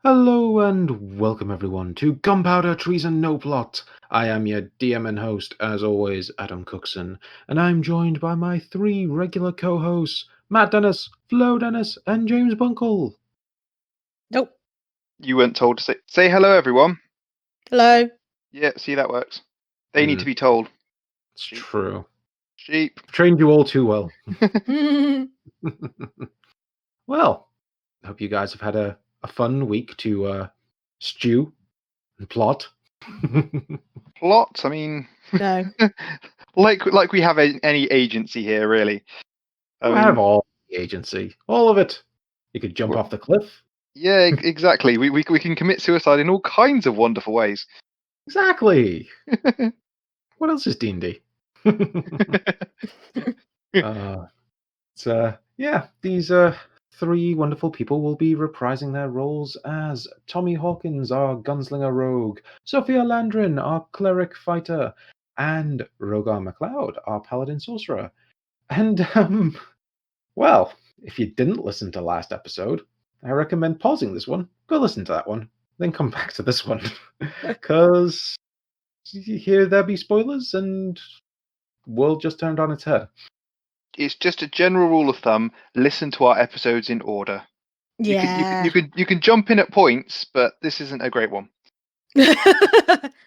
Hello and welcome everyone to Gunpowder, Treason, No Plot. I am your DM and host, as always, Adam Cookson, and I'm joined by my three regular co-hosts, Matt Dennis, Flo Dennis, and James Bunkle. Nope. You weren't told to say hello, everyone. Hello. Yeah, see, that works. They need to be told. It's true. Sheep. I've trained you all too well. Well, I hope you guys have had a fun week to stew and plot. Plot? I mean, No. like we have any agency here, really. I have all the agency, all of it. You could jump off the cliff. Yeah, exactly. We can commit suicide in all kinds of wonderful ways. Exactly. What else is D&D? These three wonderful people will be reprising their roles as Tommy Hawkins, our gunslinger rogue, Sophia Landrin, our cleric fighter, and Rogar MacLeod, our paladin sorcerer. And, well, if you didn't listen to last episode, I recommend pausing this one, go listen to that one, then come back to this one. Because here there be spoilers, and world just turned on its head. It's just a general rule of thumb: listen to our episodes in order. Yeah. You can jump in at points, but this isn't a great one.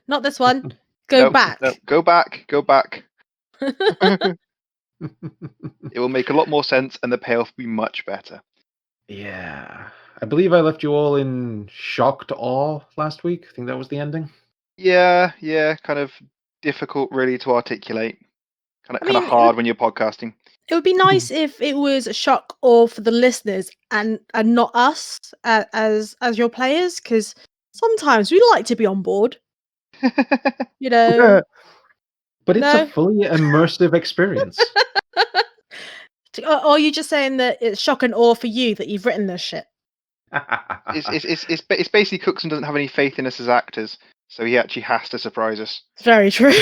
Not this one. Go back. No, go back. Go back. It will make a lot more sense, and the payoff will be much better. Yeah. I believe I left you all in shocked awe last week. I think that was the ending. Yeah, kind of difficult really to articulate. Kind of hard when you're podcasting. It would be nice if it was a shock or for the listeners and not us as your players, because sometimes we like to be on board. You know. But it's a fully immersive experience. Or are you just saying that it's shock and awe for you that you've written this shit? It's basically Cookson doesn't have any faith in us as actors, so he actually has to surprise us. It's very true.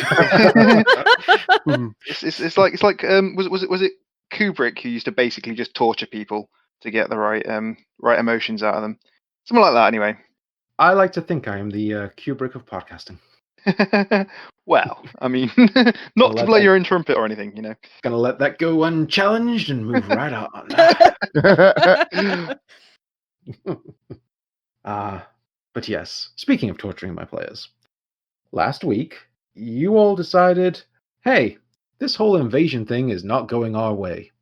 It's like was it Kubrick who used to basically just torture people to get the right emotions out of them, something like that. Anyway, I like to think I am the Kubrick of podcasting. Well, I mean, not to blow your own trumpet or anything, you know. Gonna let that go unchallenged and move right on. But yes, speaking of torturing my players, last week you all decided, hey, this whole invasion thing is not going our way.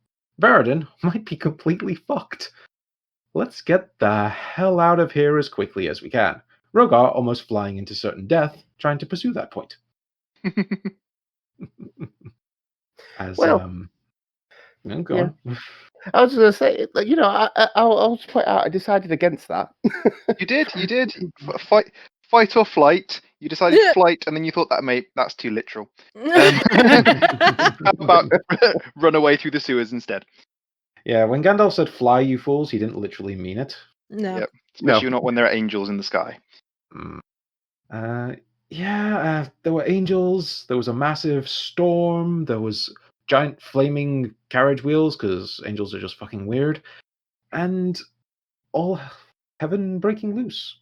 Varadin might be completely fucked. Let's get the hell out of here as quickly as we can. Rogar almost flying into certain death, trying to pursue that point. Go on. I was going to say, I'll just point out, I decided against that. You did. Fight or flight. You decided flight, and then you thought that's too literal. How about run away through the sewers instead? Yeah, when Gandalf said "fly, you fools," he didn't literally mean it. No. Yep. Especially not when there are angels in the sky. There were angels. There was a massive storm. There was giant flaming carriage wheels because angels are just fucking weird, and all heaven breaking loose.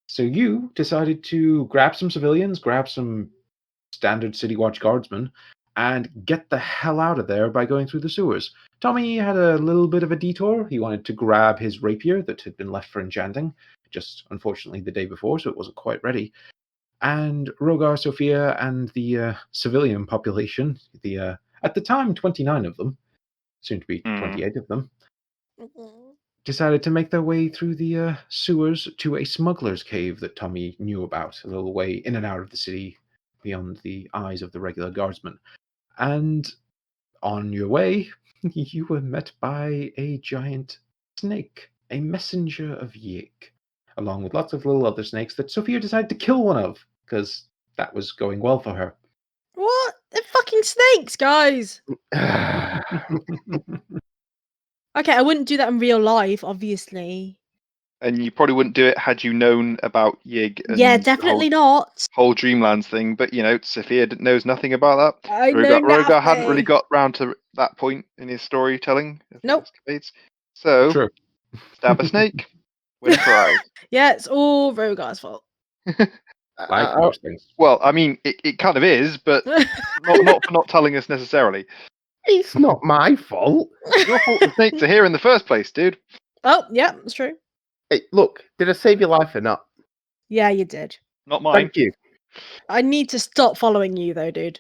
So you decided to grab some civilians, grab some standard City Watch guardsmen, and get the hell out of there by going through the sewers. Tommy had a little bit of a detour. He wanted to grab his rapier that had been left for enchanting, just unfortunately the day before, so it wasn't quite ready. And Rogar, Sophia, and the civilian population, at the time 29 of them, soon to be 28 of them, decided to make their way through the sewers to a smuggler's cave that Tommy knew about, a little way in and out of the city, beyond the eyes of the regular guardsmen. And on your way, you were met by a giant snake, a messenger of Yig, along with lots of little other snakes that Sophia decided to kill one of, because that was going well for her. What? They're fucking snakes, guys! Okay, I wouldn't do that in real life, obviously. And you probably wouldn't do it had you known about Yig. And yeah, definitely not. Whole Dreamlands thing, but Sophia knows nothing about that. I know Rogar hadn't really got round to that point in his storytelling. Nope. So, True. Stab a snake. Win a prize. Yeah, it's all Rogar's fault. Like most things. Well, I mean, it kind of is, but not for not telling us necessarily. It's not my fault. Your fault the snakes are here in the first place, dude. Oh, yeah, that's true. Hey, look, did I save your life or not? Yeah, you did. Not mine. Thank you. I need to stop following you, though, dude.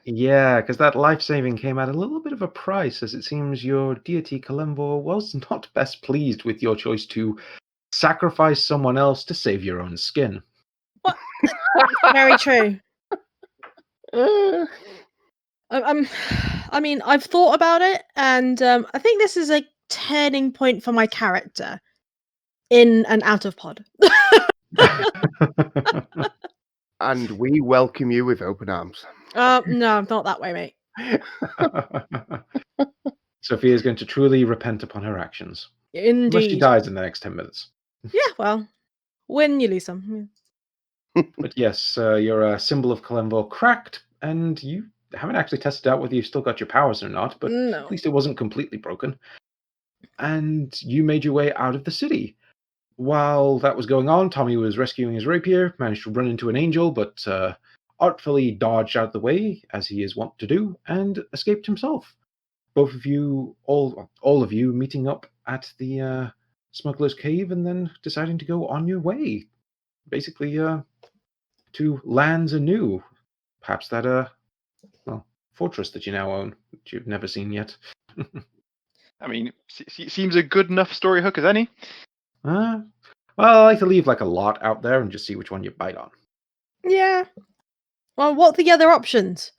Yeah, because that life saving came at a little bit of a price, as it seems your deity Kalimvor was not best pleased with your choice to sacrifice someone else to save your own skin. What? Very true. Uh, I mean, I've thought about it, and I think this is a turning point for my character in and out of pod. and we welcome you with open arms. No, not that way, mate. Sophia is going to truly repent upon her actions. Unless she Indeed. dies in the next 10 minutes. Yeah, well, win, you lose some. But yes, your symbol of Kalimvor cracked, and you haven't actually tested out whether you've still got your powers or not, but No. at least it wasn't completely broken. And you made your way out of the city. While that was going on, Tommy was rescuing his rapier, managed to run into an angel, but artfully dodged out of the way, as he is wont to do, and escaped himself. Both of you, all of you, meeting up at the Smuggler's Cave and then deciding to go on your way. Basically, to lands anew. Perhaps that, fortress that you now own, that you've never seen yet. I mean, seems a good enough story hook as any. Well, I like to leave like a lot out there and just see which one you bite on. Yeah. Well, what are the other options?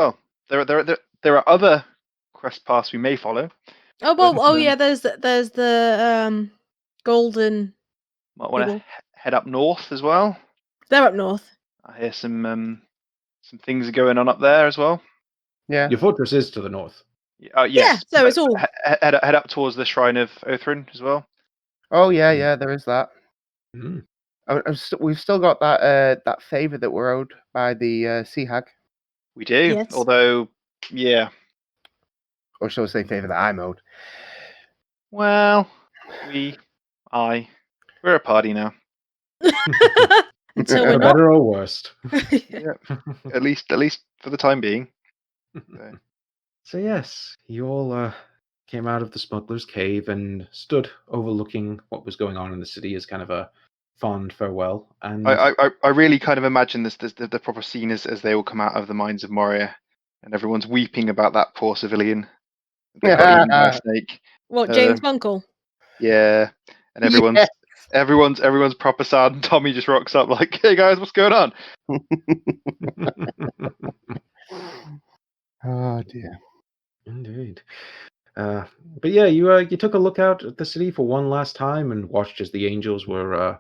Oh, there are other quest paths we may follow. Oh well, But, yeah. There's the golden. Might want to People. head up north as well. They're up north. I hear some things are going on up there as well. Yeah. Your fortress is to the north. Yes. Yeah, so it's all. Head up towards the Shrine of Othrin as well. Oh yeah, there is that. Mm. We've still got that favor that we're owed by the Sea Hag. We do. Yes. Although, yeah. Or shall I say favor that I'm owed? Well, we're a party now. Until For we're not. better or worst. Yeah. At least for the time being. So yes, you all came out of the smuggler's cave and stood overlooking what was going on in the city as kind of a fond farewell. And I really kind of imagine the proper scene as they all come out of the mines of Moria, and everyone's weeping about that poor civilian. That got eaten by a snake. What, James Bunkle? Yeah, and everyone's proper sad, and Tommy just rocks up like, "Hey guys, what's going on?" Oh dear. Indeed. But yeah, you took a look out at the city for one last time and watched as the angels were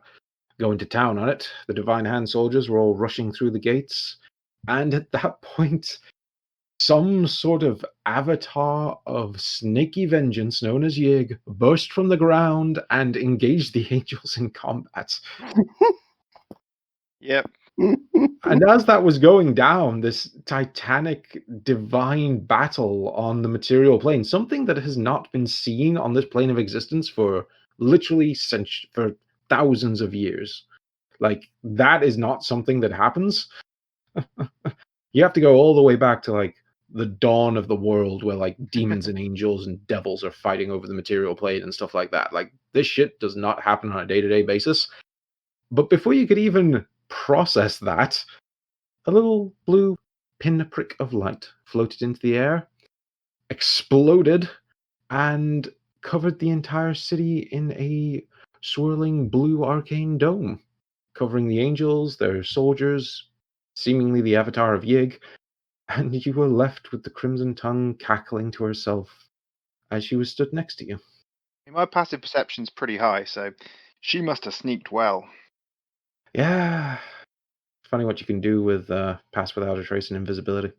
going to town on it. The Divine Hand soldiers were all rushing through the gates, and at that point, some sort of avatar of snaky vengeance known as Yig burst from the ground and engaged the angels in combat. Yep. And as that was going down, this titanic divine battle on the material plane, something that has not been seen on this plane of existence for literally for thousands of years. Like, that is not something that happens. You have to go all the way back to like the dawn of the world, where like demons and angels and devils are fighting over the material plane and stuff like that. Like, this shit does not happen on a day-to-day basis. But before you could even process that, a little blue pinprick of light floated into the air, exploded, and covered the entire city in a swirling blue arcane dome, covering the angels, their soldiers, seemingly the avatar of Yig, and you were left with the Crimson Tongue cackling to herself as she was stood next to you. My passive perception's pretty high, so she must have sneaked well. Yeah. Funny what you can do with Pass Without a Trace and invisibility.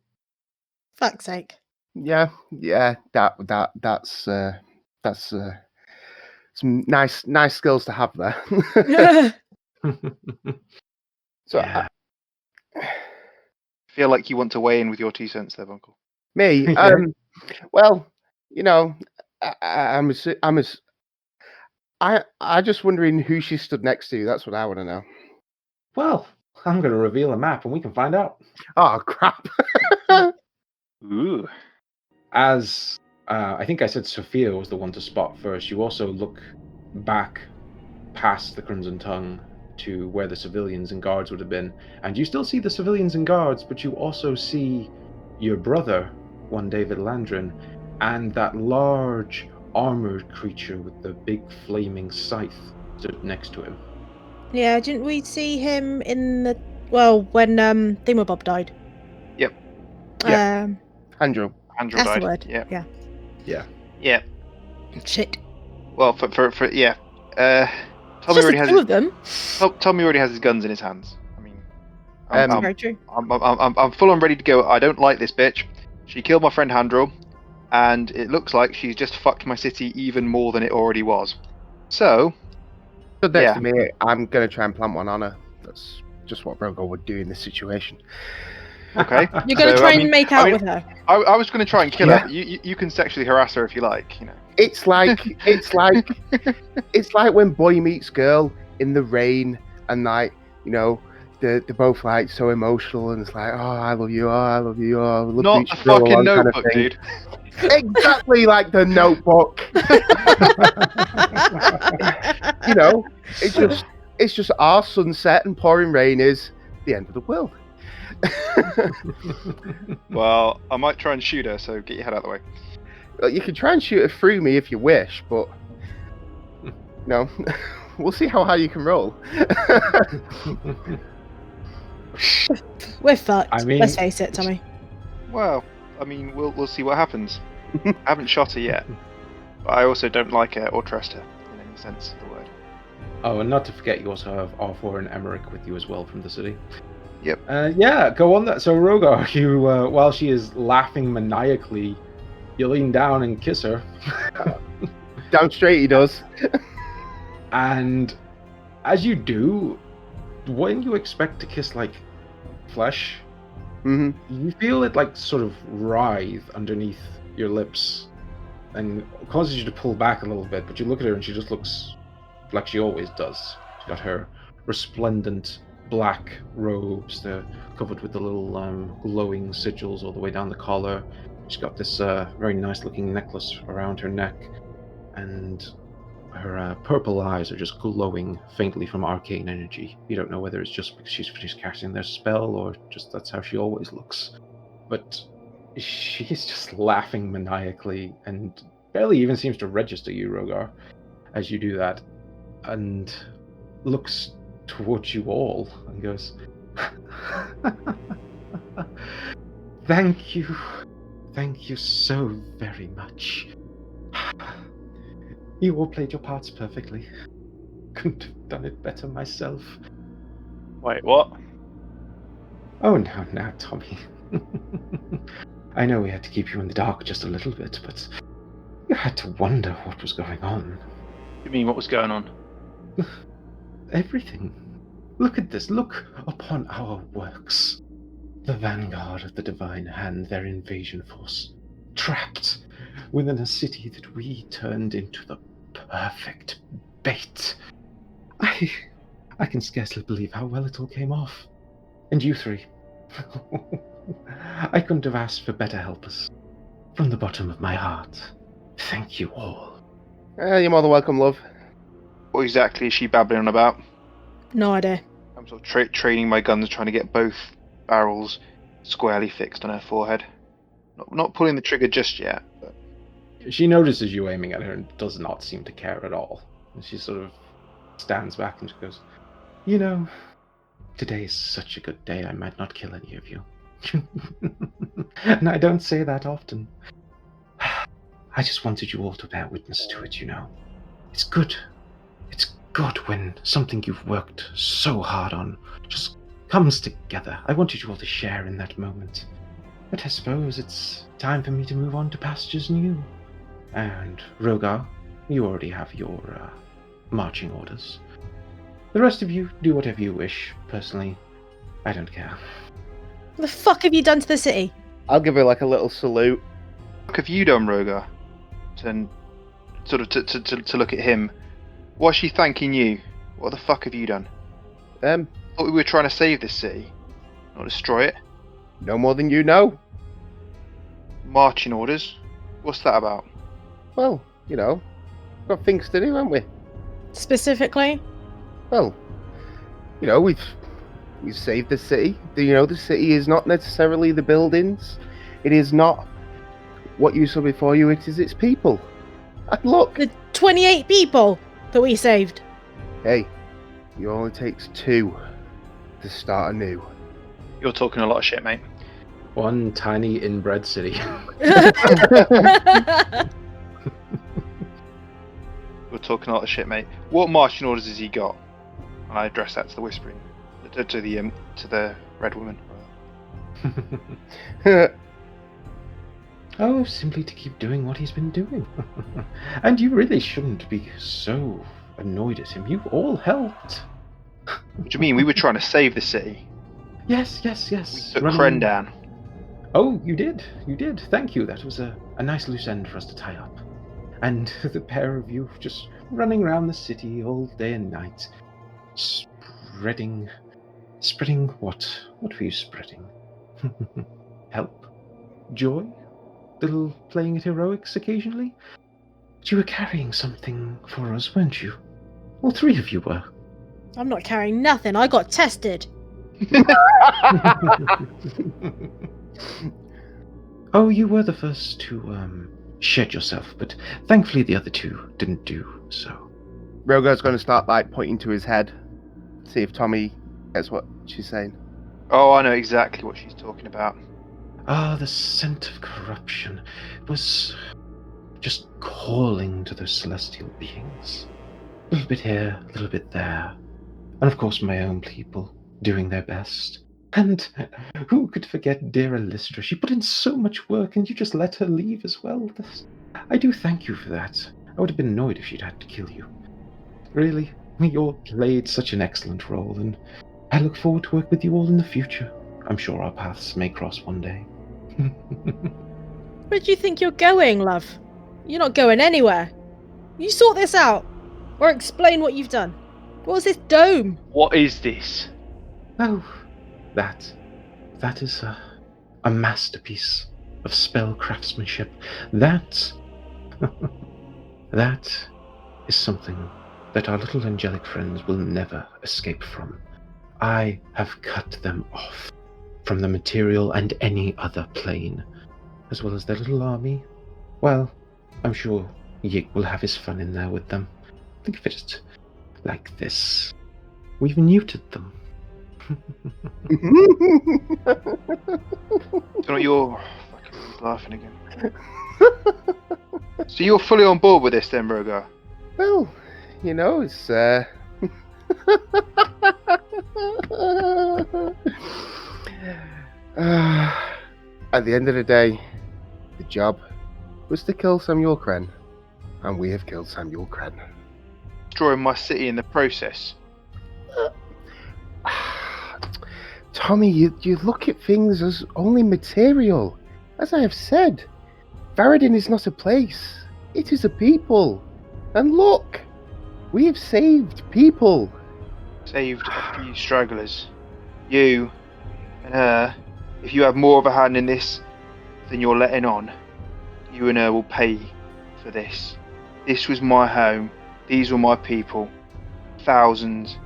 Fuck's sake. Yeah. That's some nice skills to have there. So Yeah. I feel like you want to weigh in with your 2 cents there, Bunkle. me, Yeah. well, you know, I'm as I just wondering who she stood next to. That's what I want to know. Well, I'm going to reveal a map and we can find out. Oh crap! Ooh. As I think I said Sophia was the one to spot first, you also look back past the Crimson Tongue to where the civilians and guards would have been, and you still see the civilians and guards, but you also see your brother, one David Landrin, and that large armored creature with the big flaming scythe stood next to him. Yeah, didn't we see him in the when Thingamabob died? Yep. Yeah. Andrew. Andrew That's died. the word. Yeah. Yeah. Yeah. Shit. Well, for yeah. It's Tommy just already the has two of them. Tommy already has his guns in his hands. I mean, Very true. I'm full on ready to go. I don't like this bitch. She killed my friend Handrel, and it looks like she's just fucked my city even more than it already was. So, Stood next Yeah. to me. I'm gonna try and plant one on her. That's just what Brogo would do in this situation. okay. You're going to So, try I mean- and make I out mean- with her. I was going to try and kill Yeah. her. But you can sexually harass her if you like. You know. It's like when boy meets girl in the rain, and like they're both like so emotional, and it's like, oh, I love you, oh, I love you, oh, I love Not each the other fucking along kind of Notebook, thing. dude. Exactly like the Notebook. It's just our sunset and pouring rain is the end of the world. Well, I might try and shoot her. So get your head out of the way. Well, you can try and shoot it through me if you wish, but we'll see how high you can roll. We're fucked. I mean- Let's face it, Tommy. Well, I mean, we'll see what happens. I haven't shot her yet, but I also don't like her or trust her in any sense of the word. Oh, and not to forget, you also have Arthur and Emmerich with you as well from the city. Yep. Yeah, go on that. So, Rogar, you, while she is laughing maniacally, you lean down and kiss her. Down straight he does. And as you do, when you expect to kiss, like, flesh, Hmm. you feel it, like, sort of writhe underneath your lips. And it causes you to pull back a little bit, but you look at her and she just looks like she always does. She's got her resplendent black robes, they're covered with the little glowing sigils all the way down the collar. She's got this very nice looking necklace around her neck, and her purple eyes are just glowing faintly from arcane energy. You don't know whether it's just because she's casting their spell or just that's how she always looks. But she's just laughing maniacally and barely even seems to register you, Rogar, as you do that, and looks towards you all and goes, Thank you so very much. You all played your parts perfectly. Couldn't have done it better myself. Wait, what? Oh, now, Tommy. I know we had to keep you in the dark just a little bit, but you had to wonder what was going on. You mean what was going on? Everything. Look at this. Look upon our works. The vanguard of the Divine Hand, their invasion force, trapped within a city that we turned into the perfect bait. I can scarcely believe how well it all came off. And you three. I couldn't have asked for better helpers. From the bottom of my heart, thank you all. You're more than welcome, love. What exactly is she babbling on about? No idea. I'm sort of training my guns, trying to get both barrels squarely fixed on her forehead. Not pulling the trigger just yet, but She notices you aiming at her and does not seem to care at all. And she sort of stands back and she goes, You know, today is such a good day I might not kill any of you. And I don't say that often. I just wanted you all to bear witness to it, you know. It's good. It's good when something you've worked so hard on just comes together. I wanted you all to share in that moment. But I suppose it's time for me to move on to pastures new. And Rogar, you already have your marching orders. The rest of you do whatever you wish. Personally, I don't care. What the fuck have you done to the city? I'll give her like a little salute. what have you done, Rogar? And sort of to look at him. Why's she thanking you? What the fuck have you done? Thought we were trying to save this city, not destroy it. No more than you know. Marching orders? What's that about? Well, got things to do, haven't we? Specifically? Well, we've saved the city. The city is not necessarily the buildings. It is not what you saw before you. It is its people. And look, The 28 people that we saved. hey, it only takes 2 to start anew. You're talking a lot of shit, mate. One tiny inbred city. You're talking a lot of shit, mate. What marching orders has he got? And I address that to the whispering, to the red woman. Oh, simply to keep doing what he's been doing. And you really shouldn't be so annoyed at him. You've all helped. What do you mean? We were trying to save the city. Yes. We took Kren down. Oh, you did. Thank you. That was a nice loose end for us to tie up. And the pair of you just running around the city all day and night. Spreading what? What were you spreading? Help? Joy? Little playing at heroics occasionally? But you were carrying something for us, weren't you? All 3 of you were. I'm not carrying nothing. I got tested. Oh, you were the first to shed yourself, but thankfully the other 2 didn't do so. Rogar's going to start pointing to his head, see if Tommy gets what she's saying. Oh, I know exactly what she's talking about. Ah, the scent of corruption was just calling to those celestial beings. A little bit here, a little bit there. And of course my own people doing their best. And who could forget dear Alystra? She put in so much work and you just let her leave as well. I do thank you for that. I would have been annoyed if she'd had to kill you. Really, you all played such an excellent role, and I look forward to work with you all in the future. I'm sure our paths may cross one day. Where do you think you're going, love? You're not going anywhere. You sort this out. Or explain what you've done. What was this dome? What is this? Oh, that is a masterpiece of spell craftsmanship. That is something that our little angelic friends will never escape from. I have cut them off from the material and any other plane, as well as their little army. Well, I'm sure Yig will have his fun in there with them. Think of it like this. We've neutered them. So you're fucking laughing again. So you're fully on board with this then, Rogar? Well, it's at the end of the day, the job was to kill Samuel Kren, and we have killed Samuel Kren. Destroying my city in the process. Tommy, you look at things as only material. As I have said, Varadin is not a place, it is a people. And look, we have saved people. Saved a few stragglers. You and her, if you have more of a hand in this than you're letting on, you and her will pay for this. This was my home. These were my people. Thousands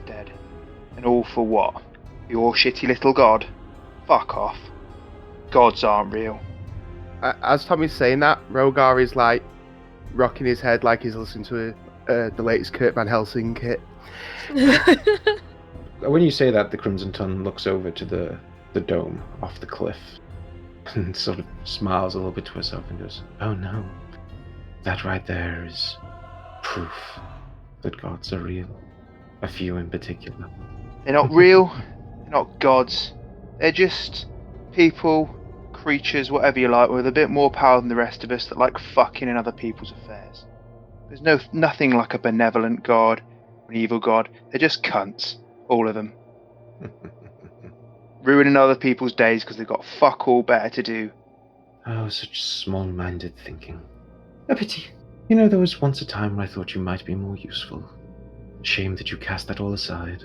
dead. And all for what? Your shitty little god? Fuck off. Gods aren't real. As Tommy's saying that, Rogar is rocking his head like he's listening to the latest Kurt Van Helsing hit. When you say that, the Crimson Tongue looks over to the dome off the cliff and sort of smiles a little bit to herself and goes, "Oh no, that right there is proof that gods are real. A few in particular." They're not real. They're not gods. They're just people, creatures, whatever you like, with a bit more power than the rest of us that like fucking in other people's affairs. There's nothing like a benevolent god, an evil god. They're just cunts, all of them. Ruining other people's days because they've got fuck all better to do. Oh, such small-minded thinking. A pity. You know, there was once a time when I thought you might be more useful. Shame that you cast that all aside.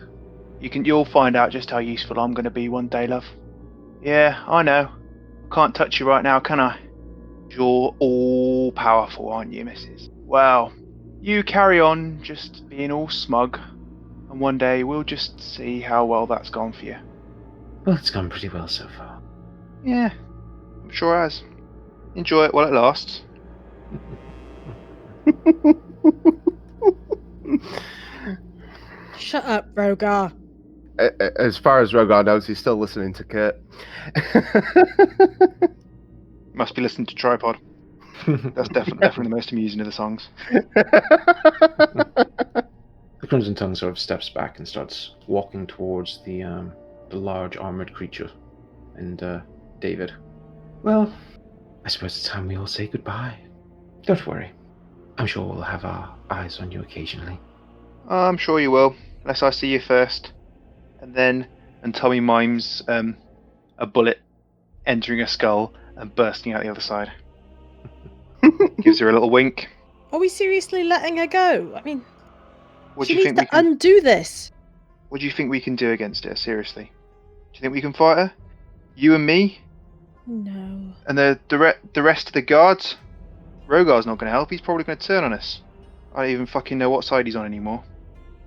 You'll find out just how useful I'm going to be one day, love. Yeah, I know. Can't touch you right now, can I? You're all powerful, aren't you, Mrs.? Well, you carry on just being all smug, and one day we'll just see how well that's gone for you. Well, it's gone pretty well so far. Yeah, I'm sure it has. Enjoy it while it lasts. Shut up, Rogar. As far as Rogar knows, he's still listening to Kurt. Must be listening to Tripod. That's definitely the most amusing of the songs. The Crimson Tongue sort of steps back and starts walking towards the large armored creature. And David. Well, I suppose it's time we all say goodbye. Don't worry. I'm sure we'll have our eyes on you occasionally. I'm sure you will, unless I see you first. And Tommy mimes a bullet entering a skull and bursting out the other side. Gives her a little wink. Are we seriously letting her go? I mean, What she do you needs think to undo this. What do you think we can do against her? Seriously, do you think we can fight her? You and me, No. and the rest of the guards. Rogar's not going to help. He's probably going to turn on us. I don't even fucking know what side he's on anymore.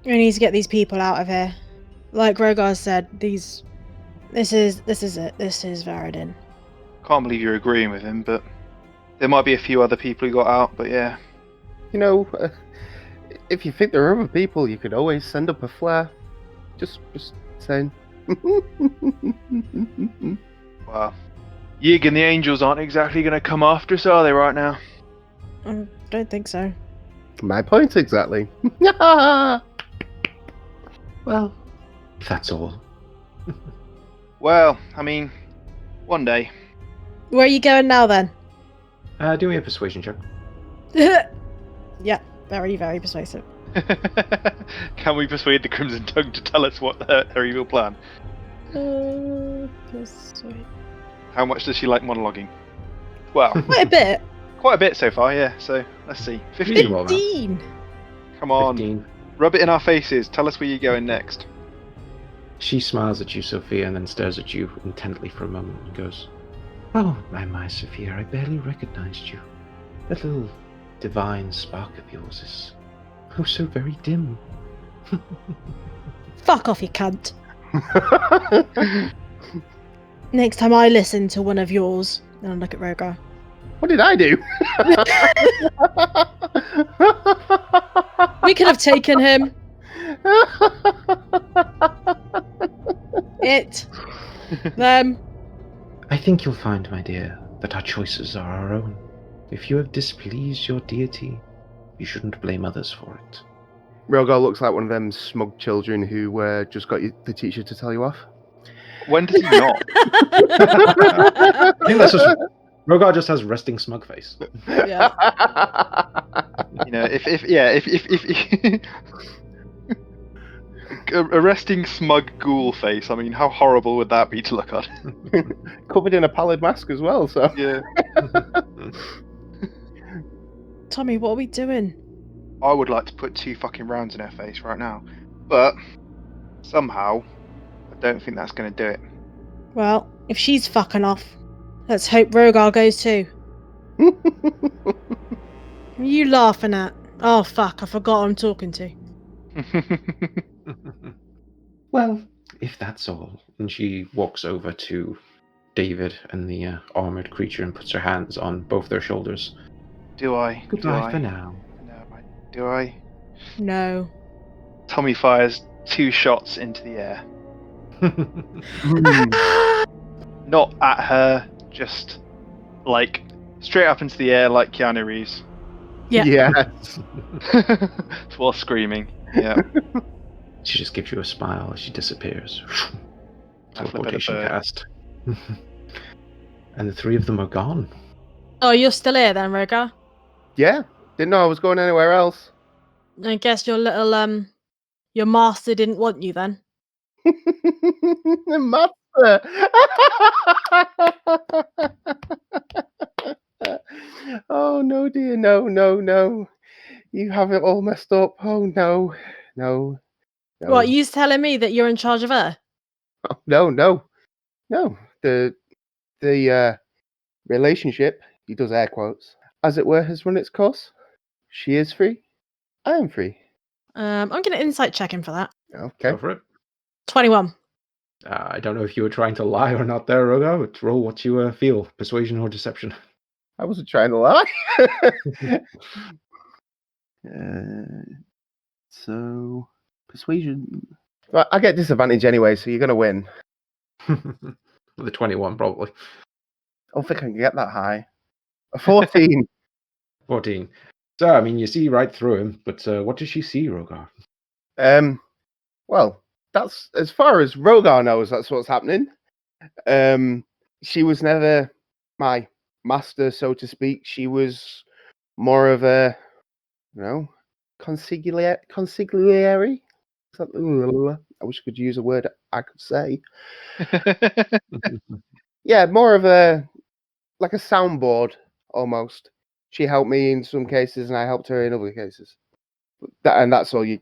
We need to get these people out of here. Like Rogar said, this is it. This is Varadin. Can't believe you're agreeing with him, but there might be a few other people who got out. But yeah, You know, if you think there are other people, you could always send up a flare. Just saying. well, Yig and the Angels aren't exactly going to come after us, are they? Right now. I don't think so. My point exactly. Well, that's all. Well, I mean, one day. Where are you going now then? Do me a persuasion check. Yeah, very, very persuasive. Can we persuade the Crimson Tongue to tell us what her evil plan? Persuade. How much does she like monologuing? Well, Quite a bit. quite a bit so far, yeah. So let's see. 15. Well, 15. Come on, 15. rub it in our faces. Tell us where you're going next. She smiles at you, Sophia, and then stares at you intently for a moment and goes, "Oh, my, Sophia, I barely recognized you. That little divine spark of yours is oh so very dim." Fuck off, you cunt. Next time I listen to one of yours, then I'll look at Rogar. What did I do? We could have taken him. Them. I think you'll find, my dear, that our choices are our own. If you have displeased your deity, you shouldn't blame others for it. Rogar looks like one of them smug children who just got the teacher to tell you off. When does he not? I think that's just Rogar just has resting smug face. Yeah. You know, if a resting smug ghoul face. I mean, how horrible would that be to look at? Covered in a pallid mask as well, so. Yeah. Tommy, what are we doing? I would like to put 2 fucking rounds in her face right now, but somehow I don't think that's going to do it. Well, if she's fucking off, let's hope Rogar goes too. What are you laughing at? Oh fuck, I forgot who I'm talking to. Well, if that's all. And she walks over to David and the armored creature and puts her hands on both their shoulders. Do I? Goodbye for now. No, do I? No. Tommy fires 2 shots into the air. Not at her, just like straight up into the air like Keanu Reeves. Yeah. Yes. While screaming. Yeah. She just gives you a smile as she disappears. I flip at a Teleportation bird. cast. And the 3 of them are gone. Oh, you're still here then, Rogar? Yeah. Didn't know I was going anywhere else. I guess your little, your master didn't want you then. Master! Oh Oh no, dear, no. You have it all messed up. Oh no. What, you telling me that you're in charge of her? Oh, no. The relationship, he does air quotes, as it were, has run its course. She is free. I am free. I'm going to insight check him for that. Okay. Go for it. 21. I don't know if you were trying to lie or not there, Rogar, but roll what you feel. Persuasion or deception. I wasn't trying to lie. So, persuasion. Right, I get disadvantage anyway, so you're going to win. With a 21, probably. I don't think I can get that high. A 14. 14. So, I mean, you see right through him, but what does she see, Rogar? Well, that's as far as Rogar knows, that's what's happening. She was never my master, so to speak. She was more of a, consigliere. I wish I could use a word I could say. Yeah, more of like a soundboard almost. She helped me in some cases, and I helped her in other cases. That's all you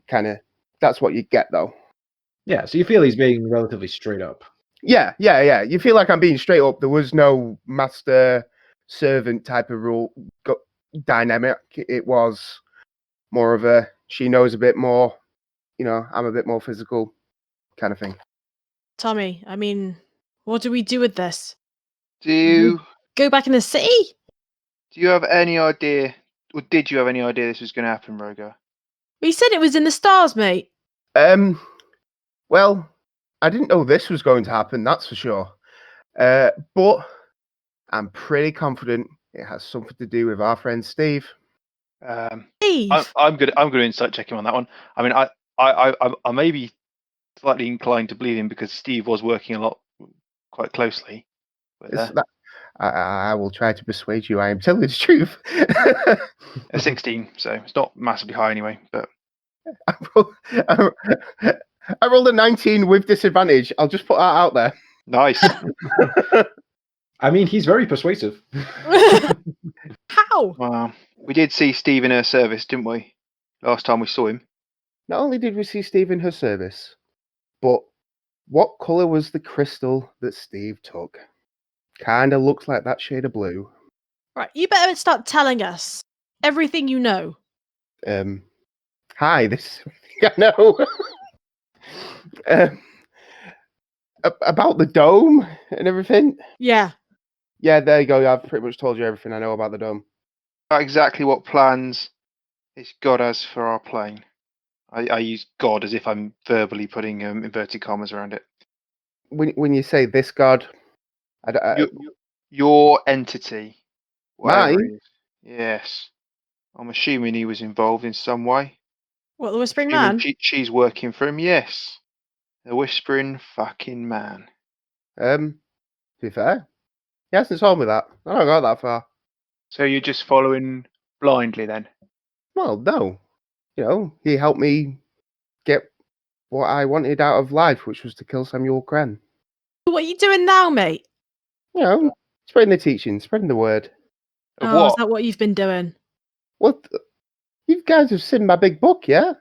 that's what you get though. Yeah, so you feel he's being relatively straight up. Yeah. You feel like I'm being straight up. There was no master servant type of rule dynamic. It was more of a she knows a bit more. I'm a bit more physical kind of thing. Tommy, I mean, what do we do with this? Do you Go back in the city? have any idea, or did you have any idea this was going to happen, Rogar? We said it was in the stars, mate. Well, I didn't know this was going to happen, that's for sure. But I'm pretty confident it has something to do with our friend Steve. Steve. I'm good to insight check him on that one. I mean, I may be slightly inclined to believe him because Steve was working a lot, quite closely. But, I will try to persuade you I am telling the truth. a 16, so it's not massively high anyway. But I rolled a 19 with disadvantage. I'll just put that out there. nice. I mean, he's very persuasive. How? Wow. We did see Steve in her service, didn't we? Last time we saw him. Not only did we see Steve in her service, but what colour was the crystal that Steve took? Kinda looks like that shade of blue. Right, you better start telling us everything you know. Hi, this is everything I know. About the dome and everything. Yeah. Yeah, there you go. I've pretty much told you everything I know about the dome. About exactly what plans this God has for our plane. I use God as if I'm verbally putting inverted commas around it. When you say this God, Your entity, whatever mine? it is. Yes. I'm assuming he was involved in some way. What, the Whispering Assuming Man? she's working for him, yes. The Whispering fucking Man. To be fair, he hasn't told me that. I don't go that far. So you're just following blindly then? Well, no. He helped me get what I wanted out of life, which was to kill Samuel Cran. What are you doing now, mate? Spreading the teaching, spreading the word. Of Is what? that what you've been doing? What? You guys have seen my big book, yeah?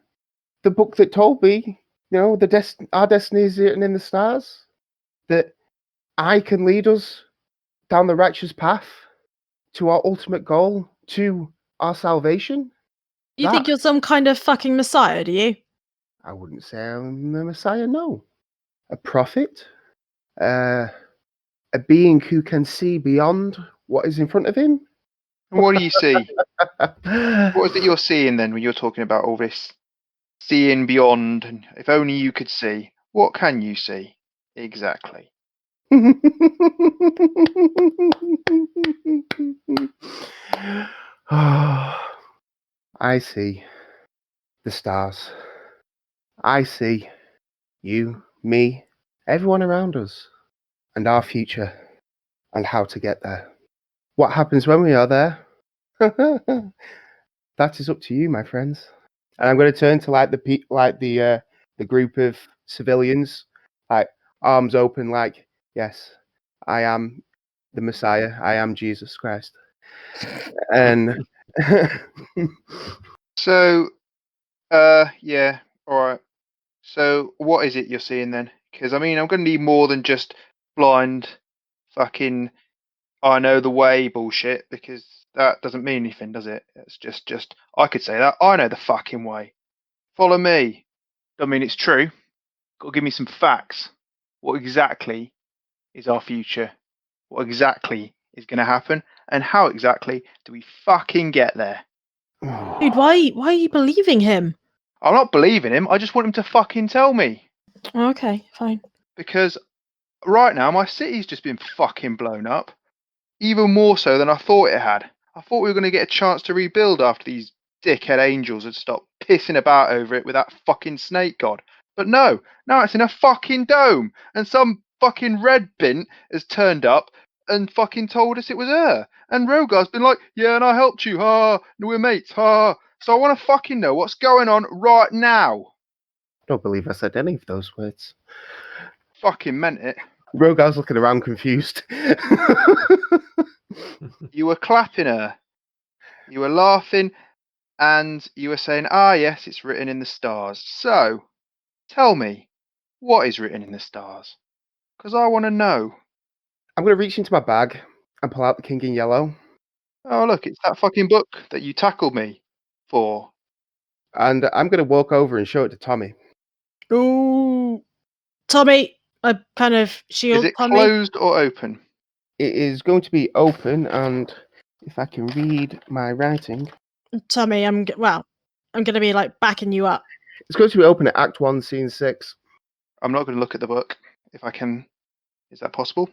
The book that told me, our destiny is written in the stars. That I can lead us down the righteous path to our ultimate goal, to our salvation. You think you're some kind of fucking messiah, do you? I wouldn't say I'm a messiah, no. A prophet. A being who can see beyond what is in front of him. And what do you see? What is it you're seeing then when you're talking about all this? Seeing beyond, and if only you could see. What can you see? Exactly. I see the stars. I see you, me, everyone around us, and our future, and how to get there. What happens when we are there? That is up to you, my friends. And I'm going to turn to the group of civilians, like arms open, like, yes, I am the Messiah. I am Jesus Christ. And So, yeah, all right. So, what is it you're seeing then? Because I mean, I'm going to need more than just blind, fucking, I know the way bullshit. Because that doesn't mean anything, does it? It's just I could say that I know the fucking way. Follow me. I mean, it's true. Got to give me some facts. What exactly is our future? What exactly is going to happen? And how exactly do we fucking get there? Dude, why are you believing him? I'm not believing him. I just want him to fucking tell me. Okay, fine. Because right now, my city's just been fucking blown up. Even more so than I thought it had. I thought we were going to get a chance to rebuild after these dickhead angels had stopped pissing about over it with that fucking snake god. But no, now it's in a fucking dome. And some fucking red bint has turned up and fucking told us it was her. And Rogar's been like, yeah, and I helped you, ha, and we're mates, ha. So I want to fucking know what's going on right now. I don't believe I said any of those words. Fucking meant it. Rogar's looking around confused. You were clapping her. You were laughing. And you were saying, ah, yes, it's written in the stars. So, tell me, what is written in the stars? Because I want to know. I'm going to reach into my bag and pull out the King in Yellow. Oh, look, it's that fucking book that you tackled me for. And I'm going to walk over and show it to Tommy. Ooh. Tommy, I kind of shield Is it Tommy. closed or open? It is going to be open, and if I can read my writing, Tommy, I'm going to be like backing you up. it's going to be open at Act 1, Scene 6. I'm not going to look at the book if I can. Is that possible?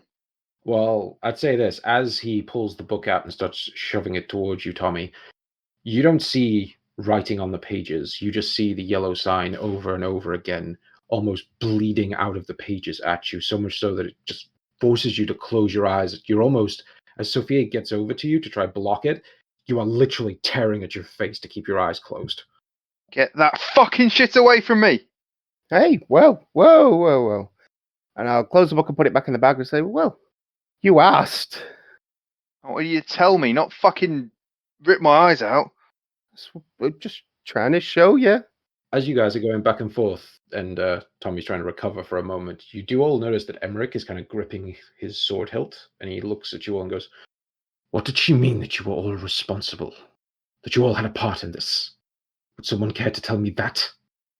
Well, I'd say this. As he pulls the book out and starts shoving it towards you, Tommy, you don't see writing on the pages. You just see the yellow sign over and over again, almost bleeding out of the pages at you, so much so that it just forces you to close your eyes. You're almost, as Sophia gets over to you to try block it, you are literally tearing at your face to keep your eyes closed. Get that fucking shit away from me! Hey, whoa. And I'll close the book and put it back in the bag and say, well, you asked. What do you tell me? Not fucking rip my eyes out. We're just trying to show you. As you guys are going back and forth, and Tommy's trying to recover for a moment, you do all notice that Emmerich is kind of gripping his sword hilt, and he looks at you all and goes, "What did she mean that you were all responsible? That you all had a part in this? Would someone care to tell me that?"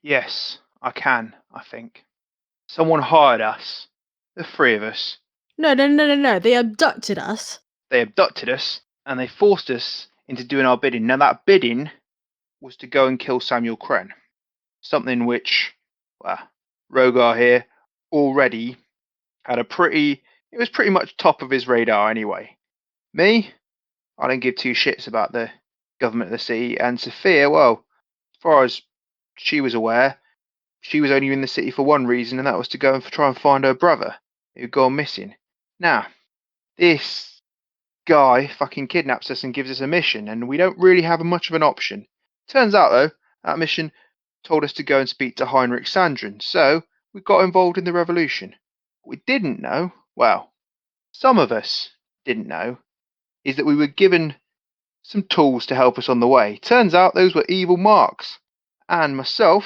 Yes, I can, I think. Someone hired us. The three of us. No. They abducted us. They abducted us and they forced us into doing our bidding. Now that bidding was to go and kill Samuel Kren. Something which, well, Rogar here already had it was pretty much top of his radar anyway. Me, I don't give two shits about the government of the city, and Sophia, well, as far as she was aware, she was only in the city for one reason, and that was to go and try and find her brother who'd gone missing. Now, this guy fucking kidnaps us and gives us a mission, and we don't really have much of an option. Turns out, though, that mission told us to go and speak to Heinrich Sandrin, so we got involved in the revolution. What we didn't know, well, some of us didn't know, is that we were given some tools to help us on the way. Turns out those were evil marks, and myself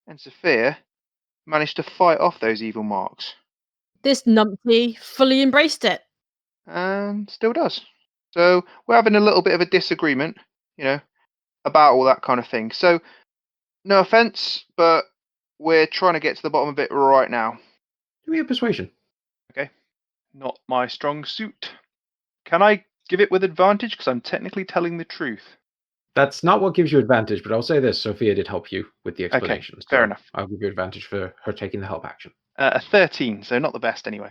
and Sophia managed to fight off those evil marks. This numpty fully embraced it. And still does. So we're having a little bit of a disagreement, about all that kind of thing. So no offense, but we're trying to get to the bottom of it right now. Give me a persuasion. Okay. Not my strong suit. Can I give it with advantage? Because I'm technically telling the truth. That's not what gives you advantage, but I'll say this. Sophia did help you with the explanation. Okay, fair enough. I'll give you advantage for her taking the help action. A 13, so not the best anyway.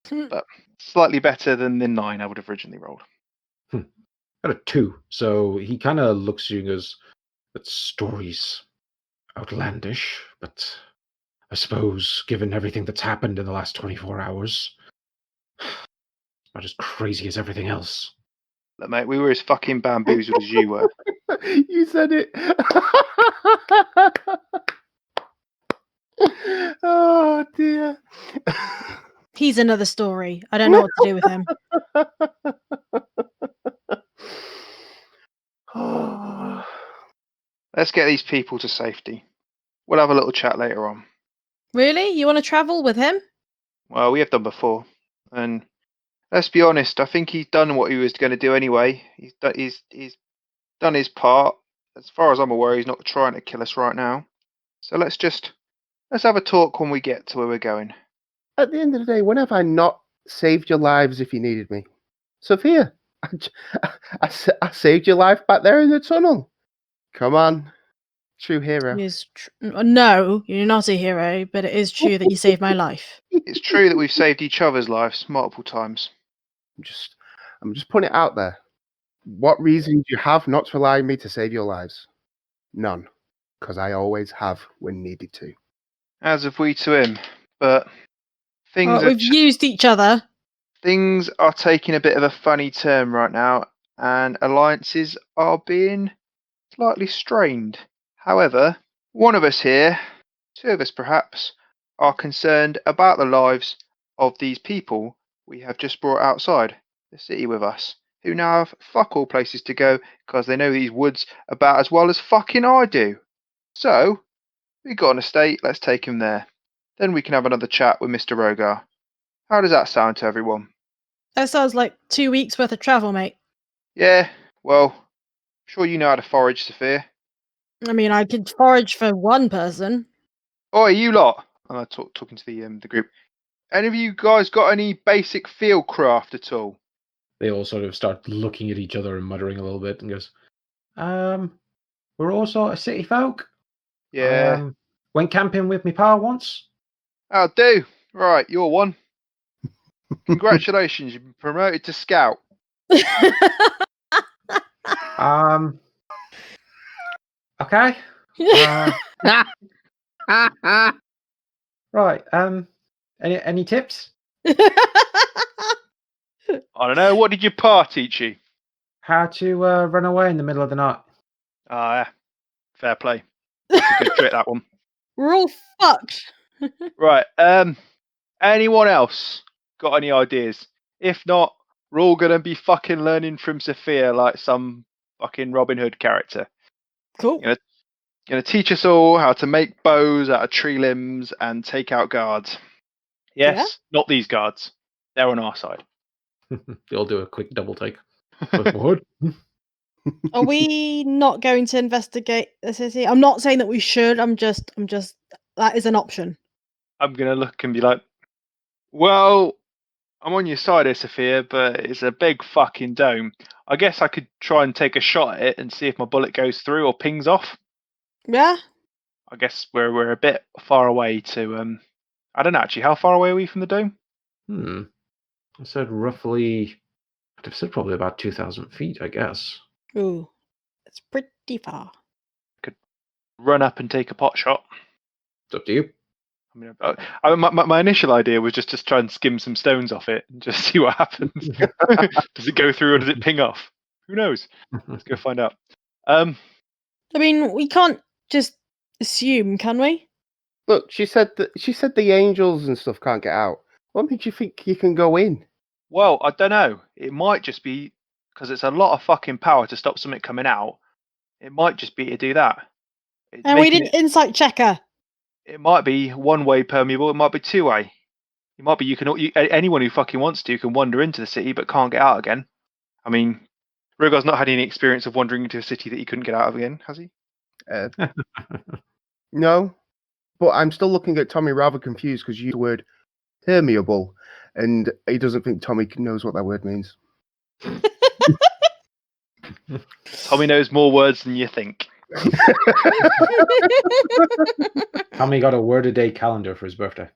But slightly better than the 9 I would have originally rolled. Got a 2. So he kind of looks at you and goes, "That story's outlandish, but I suppose, given everything that's happened in the last 24 hours, it's about as crazy as everything else." Look, mate, we were as fucking bamboozled as you were. You said it. Oh, dear. He's another story. I don't know what to do with him. Let's get these people to safety. We'll have a little chat later on. Really? You want to travel with him? Well, we have done before, and let's be honest. I think he's done what he was going to do anyway. He's done his part. As far as I'm aware, he's not trying to kill us right now. So let's have a talk when we get to where we're going. At the end of the day, when have I not saved your lives if you needed me? Sophia, I saved your life back there in the tunnel. Come on, true hero. No, you're not a hero, but it is true that you saved my life. It's true that we've saved each other's lives multiple times. I'm just putting it out there. What reason do you have not to allow me to save your lives? None, because I always have when needed to. As have we to him, but We've used each other. Things are taking a bit of a funny turn right now, and alliances are being slightly strained. However, one of us here, two of us perhaps, are concerned about the lives of these people we have just brought outside the city with us, who now have fuck all places to go because they know these woods about as well as fucking I do. So, we got an estate, let's take him there. Then we can have another chat with Mr. Rogar. How does that sound to everyone? That sounds like 2 weeks worth of travel, mate. Yeah, well, I'm sure you know how to forage, Sophia. I mean, I could forage for one person. Oi, you lot! I'm talking to the group. Any of you guys got any basic field craft at all? They all sort of start looking at each other and muttering a little bit and goes, we're all sort of city folk. Yeah. Went camping with me pa once. I'll do. Right, you're one. Congratulations, you've been promoted to scout. Okay. Right. Any tips? I don't know. What did your pa teach you? How to run away in the middle of the night. Yeah. Fair play. That's a good trick, that one. We're all fucked. Right. Anyone else got any ideas? If not, we're all gonna be fucking learning from Sophia like some fucking Robin Hood character. Cool. Gonna teach us all how to make bows out of tree limbs and take out guards. Yes, Yeah? not these guards. They're on our side. They'll do a quick double take. What? Are we not going to investigate the city? I'm not saying that we should. I'm just that is an option. I'm gonna look and be like, well, I'm on your side here, Sophia, but it's a big fucking dome. I guess I could try and take a shot at it and see if my bullet goes through or pings off. Yeah. I guess we're a bit far away to I don't know actually, how far away are we from the dome? I said roughly, I'd have said probably about 2,000 feet, I guess. Ooh, it's pretty far. Could run up and take a pot shot. It's up to you. I mean, my initial idea was just to try and skim some stones off it and just see what happens. Does it go through or does it ping off? Who knows? Let's go find out. I mean, we can't just assume, can we? Look, she said the angels and stuff can't get out. What makes you think you can go in? Well, I don't know. It might just be because it's a lot of fucking power to stop something coming out. It might just be to do that. And we didn't insight checker. It might be one-way permeable. It might be two-way. It might be anyone who fucking wants to can wander into the city but can't get out again. I mean, Rogar's not had any experience of wandering into a city that he couldn't get out of again, has he? No, but I'm still looking at Tommy rather confused because you used the word permeable, and he doesn't think Tommy knows what that word means. Tommy knows more words than you think. Tommy got a word-a-day calendar for his birthday.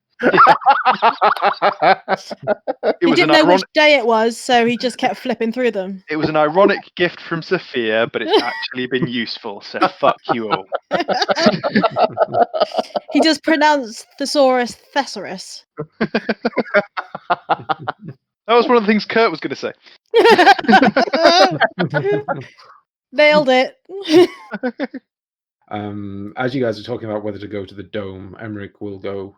He didn't know which day it was, so he just kept flipping through them. It was an ironic gift from Sophia, but it's actually been useful, so fuck you all. He just pronounced thesaurus thesaurus. That was one of the things Kurt was going to say. Nailed it. As you guys are talking about whether to go to the dome, Emmerich will go,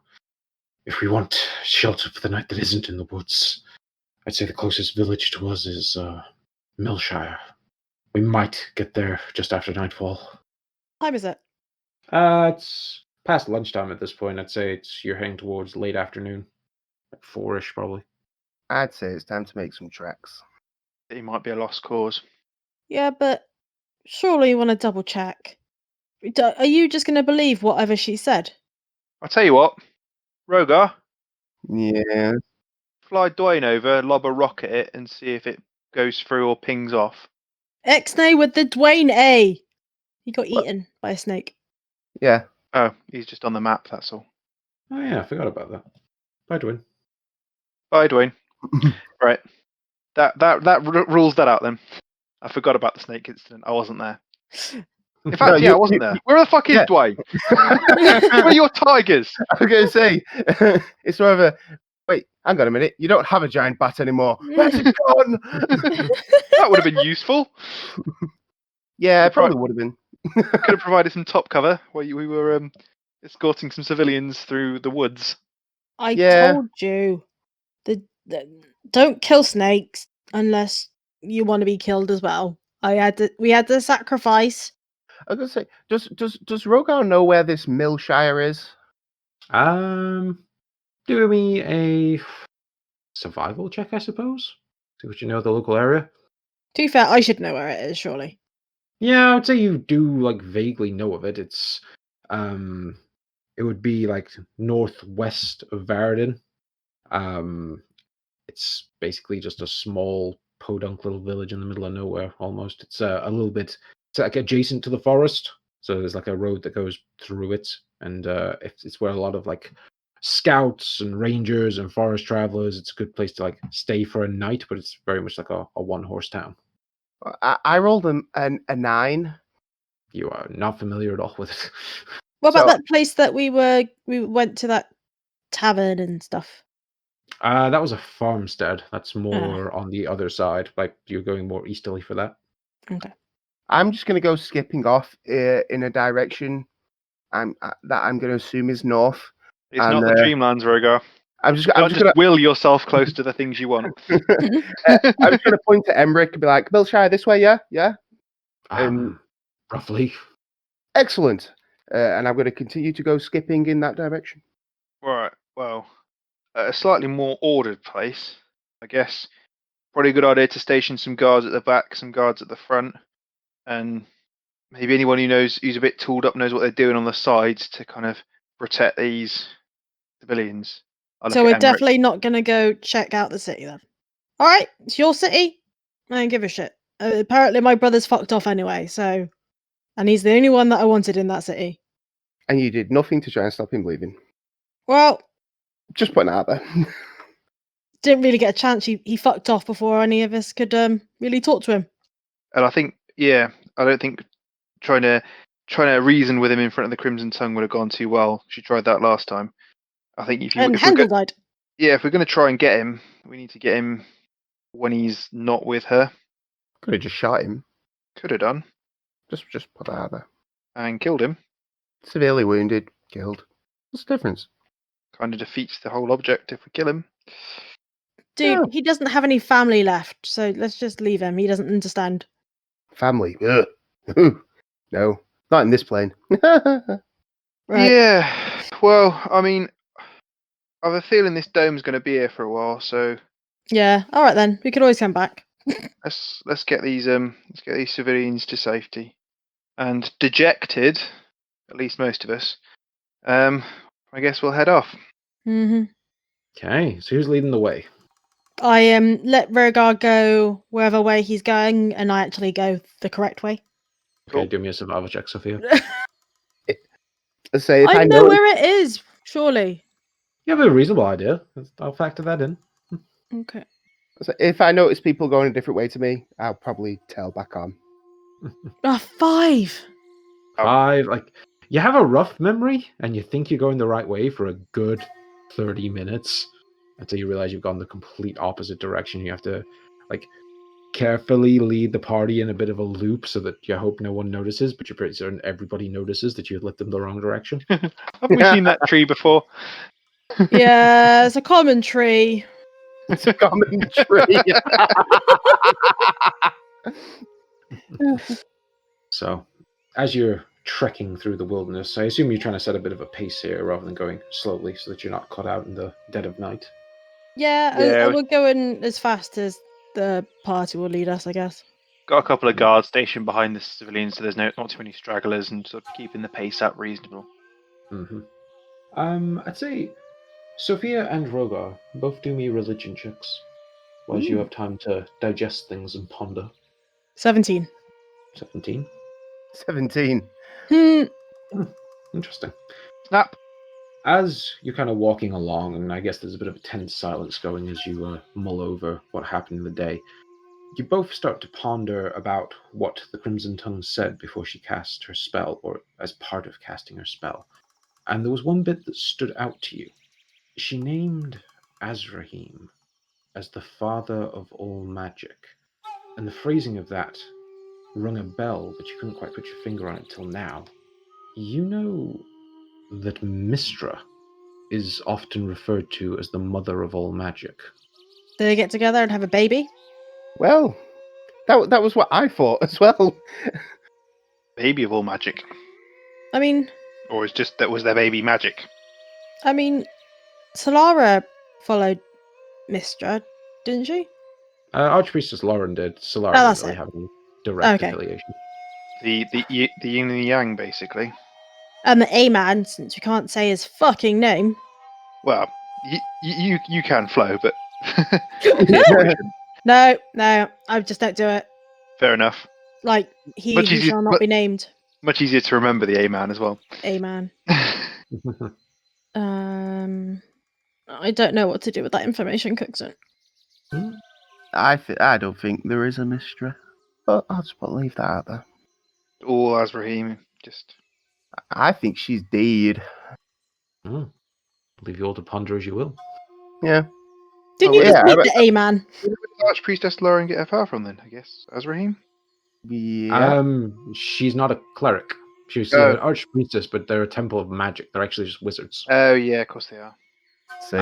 if we want shelter for the night that isn't in the woods, I'd say the closest village to us is Millshire. We might get there just after nightfall. time is it? It's past lunchtime at this point. I'd say you're heading towards late afternoon, like 4-ish probably. I'd say it's time to make some tracks. It might be a lost cause. Yeah, but surely you want to double check. Are you just going to believe whatever she said? I'll tell you what, Rogar, Yeah. fly Dwayne over, lob a rock at it, and see if it goes through or pings off. X-nay with the Dwayne A. He got eaten by a snake. Yeah. Oh, he's just on the map, that's all. Oh yeah, I forgot about that. Bye, Dwayne. Bye, Dwayne. Right. That rules that out then. I forgot about the snake incident. I wasn't there. In fact, No, I wasn't there. Where the fuck is yeah. Dwayne? Where are your tigers? I was going to say, it's rather. Wait, hang on a minute. You don't have a giant bat anymore. Where's it gone? That would have been useful. Yeah, it That's right. probably would have been. Could have provided some top cover while we were escorting some civilians through the woods. I Yeah. told you. Don't kill snakes unless you want to be killed as well. We had to sacrifice. I was going to say, does Rogar know where this Millshire is? Do me a survival check, I suppose. See what you know of the local area. To be fair, I should know where it is, surely. Yeah, I would say you do like vaguely know of it. It's it would be like northwest of Varadin. It's basically just a small podunk little village in the middle of nowhere almost. It's a little bit, it's like adjacent to the forest. So there's like a road that goes through it, and it's where a lot of like scouts and rangers and forest travelers. It's a good place to like stay for a night, but it's very much like a one-horse town. I rolled a 9. You are not familiar at all with it. What about So- that place that we went to, that tavern and stuff? That was a farmstead. That's more on the other side. Like you're going more easterly for that. Okay. I'm just going to go skipping off in a direction that I'm going to assume is north. It's not the Dreamlands, Rogar. I'm just You can't going just will yourself close to the things you want. I'm just going to point to Emmerich and be like, Millshire, this way, yeah? Roughly. Excellent. And I'm going to continue to go skipping in that direction. Right, well, at a slightly more ordered place, I guess. Probably a good idea to station some guards at the back, some guards at the front, and maybe anyone who's a bit tooled up knows what they're doing on the sides to kind of protect these civilians. So we're definitely not going to go check out the city then. All right, it's your city. I don't give a shit. Apparently my brother's fucked off anyway, so... And he's the only one that I wanted in that city. And you did nothing to try and stop him leaving. Well... Just putting it out there. Didn't really get a chance. He fucked off before any of us could really talk to him. And I think, I don't think trying to reason with him in front of the Crimson Tongue would have gone too well. She tried that last time. I think if Handel died. Yeah, if we're going to try and get him, we need to get him when he's not with her. Could have just shot him. Could have done. Just put that out there. And killed him. Severely wounded, killed. What's the difference? Kind of defeats the whole object if we kill him. Dude, Yeah. he doesn't have any family left, so let's just leave him. He doesn't understand. Family. Ugh. No, not in this plane. Right. Yeah. Well, I mean, I have a feeling this dome's going to be here for a while, so Yeah. All right then. We could always come back. let's get these civilians to safety. And dejected, at least most of us. I guess we'll head off. Mm-hmm. Okay, so who's leading the way? I let Rogar go wherever way he's going, and I actually go the correct way. Okay, Cool. do me a survival check, Sophia. Let's say if I I know know where it is, surely. You have a reasonable idea. I'll factor that in. Okay. if I notice people going a different way to me, I'll probably tail back on. 5. 5, like, you have a rough memory, and you think you're going the right way for a good 30 minutes, until you realize you've gone the complete opposite direction. You have to, like, carefully lead the party in a bit of a loop so that you hope no one notices, but you're pretty certain everybody notices that you've led them the wrong direction. Haven't we seen that tree before? Yeah, it's a common tree. It's a common tree. So, as you're trekking through the wilderness. I assume you're trying to set a bit of a pace here rather than going slowly so that you're not caught out in the dead of night. Yeah, Yeah. we're going as fast as the party will lead us, I guess. Got a couple of guards stationed behind the civilians, so there's not too many stragglers, and sort of keeping the pace up reasonable. I'd say Sophia and Rogar, both do me religion checks, while you Ooh. have time to digest things and ponder. 17. 17. 17. Interesting. Snap. As you're kind of walking along, and I guess there's a bit of a tense silence going as you mull over what happened in the day, you both start to ponder about what the Crimson Tongue said before she cast her spell, or as part of casting her spell. And there was one bit that stood out to you. She named Azrahim as the father of all magic. And the phrasing of that rung a bell, but you couldn't quite put your finger on it till now. You know that Mistra is often referred to as the mother of all magic. Do they get together and have a baby? Well, that was what I thought as well. Baby of all magic. I mean, Or is just that was their baby magic? Solara followed Mistra, didn't she? Archpriestess Lauren did. Solara Oh, didn't that's really it. have any direct Okay. affiliation. The yin and the yang, basically. And the A-man, since we can't say his fucking name. Well, you can flow, but No, I just don't do it. fair enough. Like, he Much who easier- shall not be named. Much easier to remember the A-man as well. A-man. I don't know what to do with that information, Cookson. I don't think there is a Mistra, but I'll just leave that out there. Or Azrahim, just I think she's dead. Leave you all to ponder as you will. Yeah. Didn't Oh, you just yeah, meet but- the A-man? where did the Archpriestess Lauren get her power from then? I guess Azrahim. Yeah. She's not a cleric. She's Oh. an archpriestess, but they're a temple of magic. They're actually just wizards. Oh yeah, of course they are. See.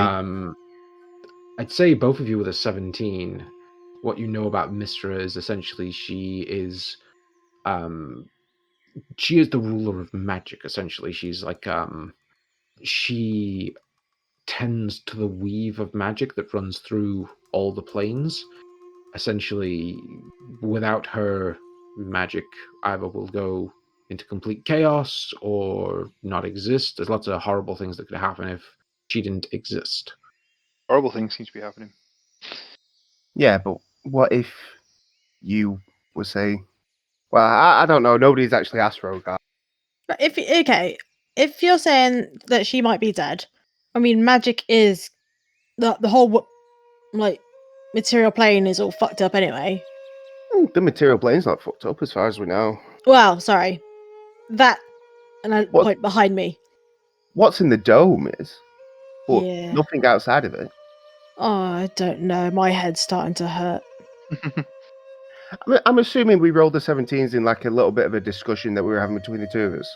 I'd say both of you with a 17. What you know about Mistra is essentially she is the ruler of magic. Essentially, she's like she tends to the weave of magic that runs through all the planes. Essentially, without her, magic either will go into complete chaos or not exist. There's lots of horrible things that could happen if she didn't exist. Horrible things seem to be happening. Yeah, but what if you were saying? Well, I don't know. Nobody's actually asked Rogar. But if you're saying that she might be dead, I mean, magic is the whole like material plane is all fucked up anyway. The material plane's not fucked up as far as we know. Well, sorry, that and I What? point behind me. What's in the dome is, but Yeah. nothing outside of it. Oh, I don't know. My head's starting to hurt. I'm assuming we rolled the 17s in like a little bit of a discussion that we were having between the two of us.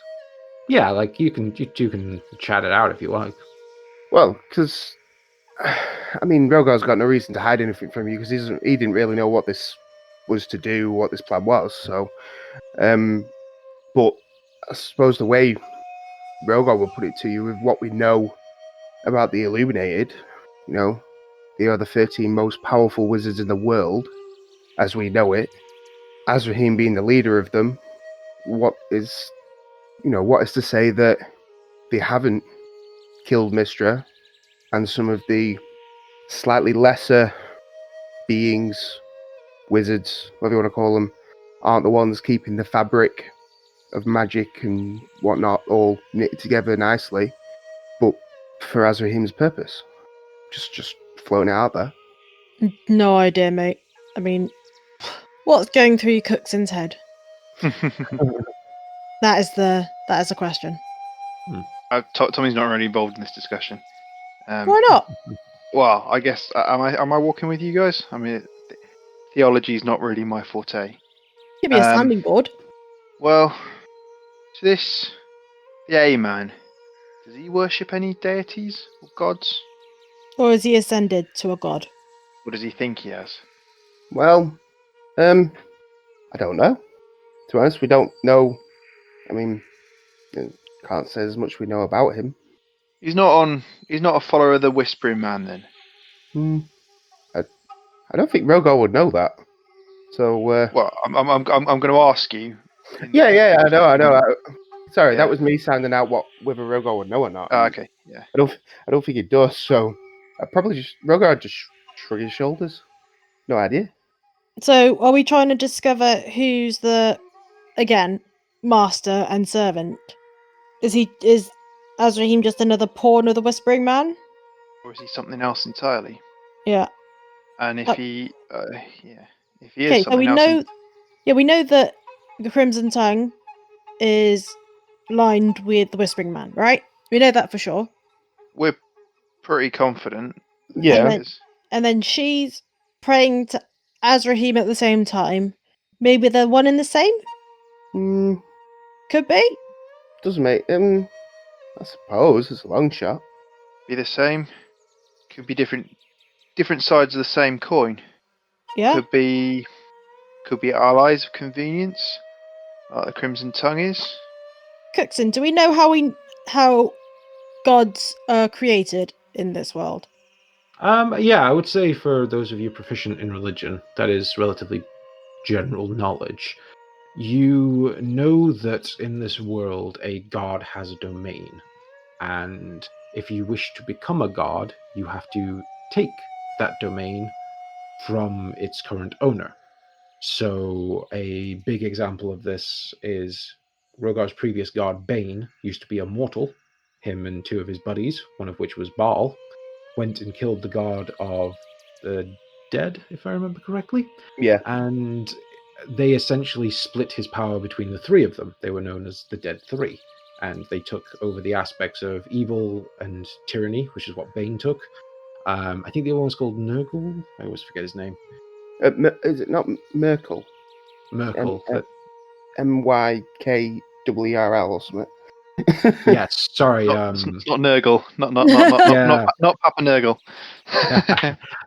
Yeah, like you two can chat it out if you like. Well, because I mean, Rogar's got no reason to hide anything from you because he didn't really know what this was to do, what this plan was. So, but I suppose the way Rogar will put it to you with what we know about the Illuminated, you know, they are the 13 most powerful wizards in the world, as we know it. Azrahim being the leader of them, what is to say that they haven't killed Mistra and some of the slightly lesser beings, wizards, whatever you want to call them, aren't the ones keeping the fabric of magic and whatnot all knitted together nicely, but for Azrahim's purpose. Just floating it out there. No idea, mate. I mean, what's going through Cookson's head? That is the question. Tommy's not really involved in this discussion. Why not? Well, I guess am I walking with you guys? I mean, theology is not really my forte. Give me a sounding board. Well, so the A-man, does he worship any deities or gods? Or has he ascended to a god? What does he think he has? Well, I don't know. To be honest, we don't know. I mean, Can't say there's much we know about him. He's not a follower of the Whispering Man then. I don't think Rogar would know that. So Well, I'm going to ask you. yeah, I know. Sorry, Yeah. that was me sounding out whether Rogar would know or not. Oh, okay, yeah. I don't think he does. So I probably just Rogar just shrug his shoulders. No idea. So, are we trying to discover who's the, again, master and servant? Is Azrahim just another pawn of the Whispering Man? Or is he something else entirely? Yeah. And if Oh. he is Okay, so something we else, know. Yeah, we know that the Crimson Tongue is lined with the Whispering Man, right? We know that for sure. we're pretty confident. Yeah. And then she's praying to Azrahim at the same time. Maybe they're one and the same? Could be. Doesn't make I suppose it's a long shot. Be the same. Could be different sides of the same coin. Yeah. Could be allies of convenience, like the Crimson Tongue is. Cookson, do we know how gods are created in this world? Yeah, I would say for those of you proficient in religion, that is relatively general knowledge. You know that in this world a god has a domain, and if you wish to become a god, you have to take that domain from its current owner. So a big example of this is Rogar's previous god, Bane, used to be a mortal. Him and two of his buddies, one of which was Baal, went and killed the god of the dead, if I remember correctly. Yeah. And they essentially split his power between the three of them. They were known as the Dead Three. And they took over the aspects of evil and tyranny, which is what Bane took. I think the other one was called Nurgle. I always forget his name. Is it not Merkel? Merkel. MYKWERL or something? Yes, sorry. It's not Nurgle. Not Papa Nurgle.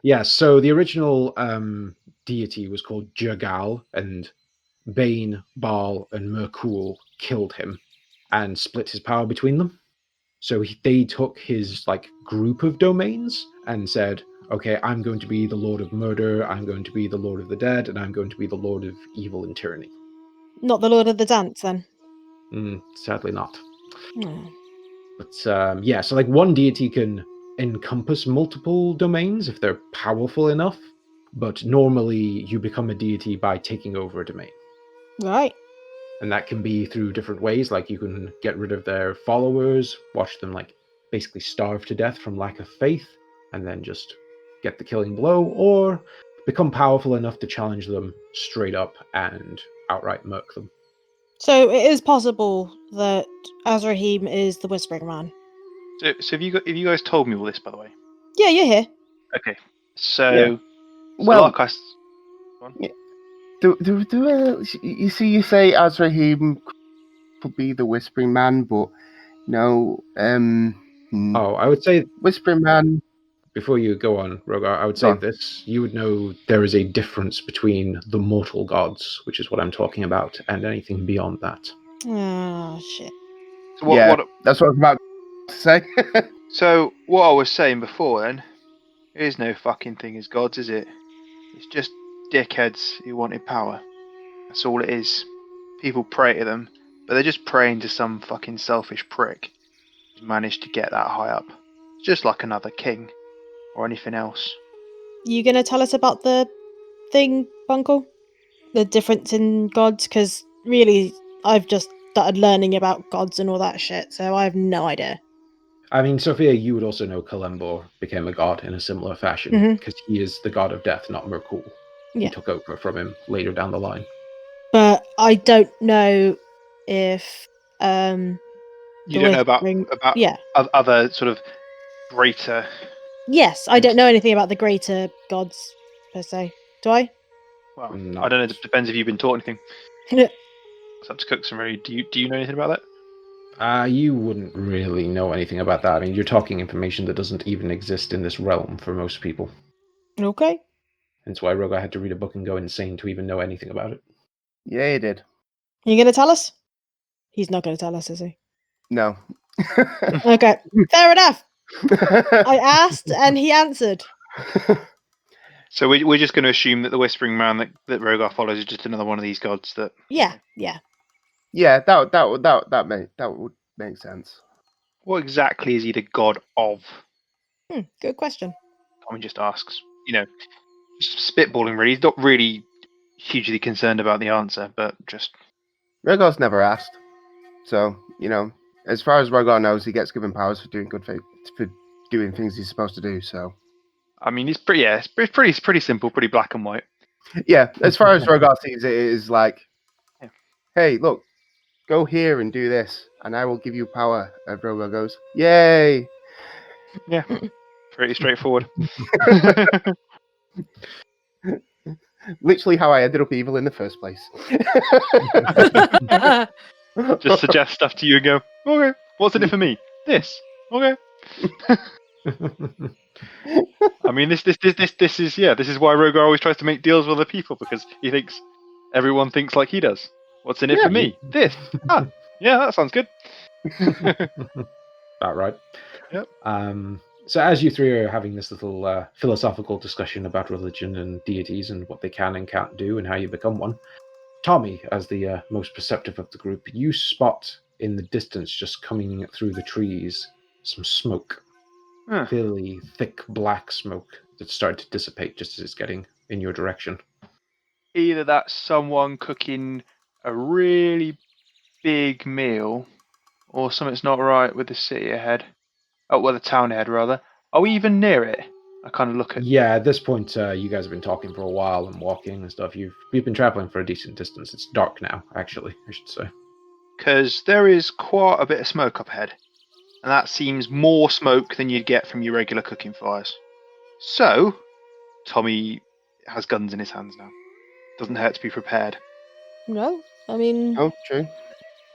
Yeah, so the original deity was called Jergal, and Bane, Baal, and Merkul killed him and split his power between them. So they took his group of domains and said, okay, I'm going to be the Lord of Murder, I'm going to be the Lord of the Dead, and I'm going to be the Lord of Evil and Tyranny. Not the Lord of the Dance, then? Sadly not. Hmm. But yeah, so one deity can encompass multiple domains if they're powerful enough, but normally you become a deity by taking over a domain. Right. And that can be through different ways, like you can get rid of their followers, watch them basically starve to death from lack of faith, and then just get the killing blow, or become powerful enough to challenge them straight up and outright murk them. So it is possible that Azrahim is the Whispering Man. So have you guys told me all this, by the way? Yeah, you're here. Okay. So, Yeah. Well, like I. you see, you say Azrahim could be the Whispering Man, but no. Oh, I would say Whispering Man. before you go on, Rogar, I would say this. You would know there is a difference between the mortal gods, which is what I'm talking about, and anything beyond that. Oh, shit. So that's what I was about to say. So, what I was saying before then, there is no fucking thing as gods, is it? It's just dickheads who wanted power. That's all it is. People pray to them, but they're just praying to some fucking selfish prick who's managed to get that high up. It's just like another king or anything else. You gonna tell us about the thing, Bunkle? The difference in gods? Because really, I've just started learning about gods and all that shit, so I have no idea. I mean, Sophia, you would also know Kalembor became a god in a similar fashion, because he is the god of death, not Merkul. Yeah. He took over from him later down the line. But I don't know if you don't know about other sort of greater. Yes, I don't know anything about the greater gods per se. Do I? Well, I don't know. It depends if you've been taught anything. It's up to Cookson, really. Do you know anything about that? You wouldn't really know anything about that. I mean, you're talking information that doesn't even exist in this realm for most people. Okay. That's why Rogar had to read a book and go insane to even know anything about it. Yeah, he did. You gonna tell us? He's not gonna tell us, is he? No. Okay, fair enough. I asked and he answered. So we're just going to assume that the Whispering Man that Rogar follows is just another one of these gods that. Yeah. Yeah, that would make sense. What exactly is he the god of? Good question. Tommy just asks. Just spitballing really. He's not really hugely concerned about the answer, but just. Rogar's never asked, so as far as Rogar knows, he gets given powers for doing for doing things he's supposed to do. So. I mean, it's pretty simple, pretty black and white. Yeah, as far as Rogar sees it, it is like, Yeah. hey, look, go here and do this, and I will give you power. And Rogar goes, yay! Yeah, pretty straightforward. Literally how I ended up evil in the first place. Just suggest stuff to you and go, okay, what's in it for me? This. Okay. I mean, this is why Rogar always tries to make deals with other people, because he thinks everyone thinks like he does. What's in it for me? This. Yeah, that sounds good. About right. Yep. So as you three are having this little philosophical discussion about religion and deities and what they can and can't do and how you become one, Tommy, as the most perceptive of the group, you spot in the distance, just coming through the trees, some smoke. Fairly thick black smoke that's started to dissipate just as it's getting in your direction. Either that's someone cooking a really big meal, or something's not right with the city ahead. Oh, well, the town ahead, rather. Are we even near it? I kind of look at... Yeah, at this point, you guys have been talking for a while and walking and stuff. You've been traveling for a decent distance. It's dark now, actually, I should say. Because there is quite a bit of smoke up ahead. And that seems more smoke than you'd get from your regular cooking fires. So, Tommy has guns in his hands now. Doesn't hurt to be prepared. No, I mean... Oh, true.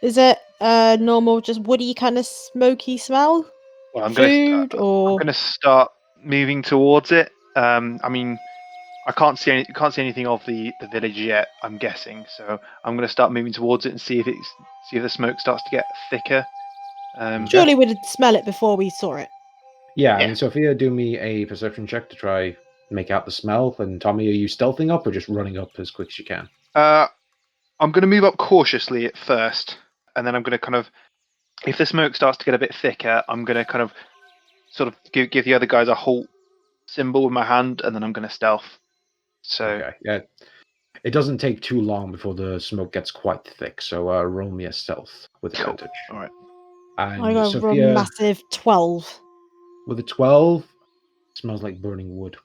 Is it normal, just woody kind of smoky smell? Well, I'm Food gonna, or... I'm going to start moving towards it. I mean, I can't see anything of the village yet, I'm guessing. So I'm going to start moving towards it and see if the smoke starts to get thicker. Surely we'd smell it before we saw it. Yeah, and Sophia, do me a perception check to try make out the smell. And Tommy, are you stealthing up or just running up as quick as you can? I'm going to move up cautiously at first, and then I'm going to kind of, if the smoke starts to get a bit thicker, I'm going to kind of sort of give the other guys a halt symbol with my hand, and then I'm going to stealth. So okay, yeah, it doesn't take too long before the smoke gets quite thick. So roll me a stealth with advantage. All right. And I got Sophia, a massive 12. With a 12, smells like burning wood.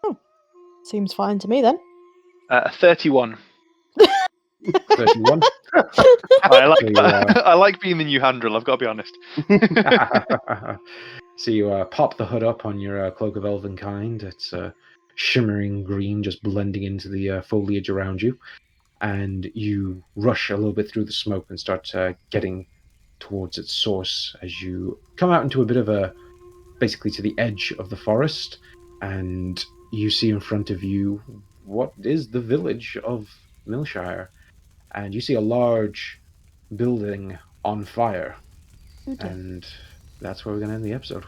Oh, seems fine to me then. 31. 31. I like being the new handle, I've got to be honest. So you pop the hood up on your cloak of elvenkind. It's shimmering green, just blending into the foliage around you. And you rush a little bit through the smoke and start getting towards its source as you come out into a bit of basically to the edge of the forest. And you see in front of you what is the village of Millshire. And you see a large building on fire. Okay. And that's where we're going to end the episode.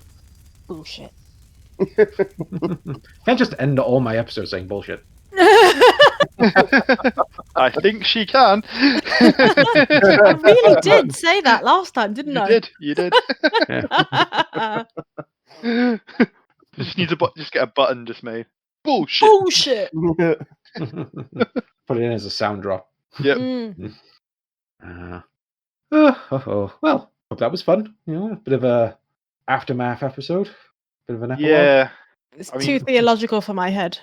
Bullshit. Can't just end all my episodes saying bullshit. I think she can. I really did say that last time, didn't I? You did. Just need to just get a button just made. Bullshit. Bullshit. Put it in as a sound drop. Yep. Well, hope that was fun. A bit of a aftermath episode. Bit of an epilogue. Yeah. It's too theological for my head.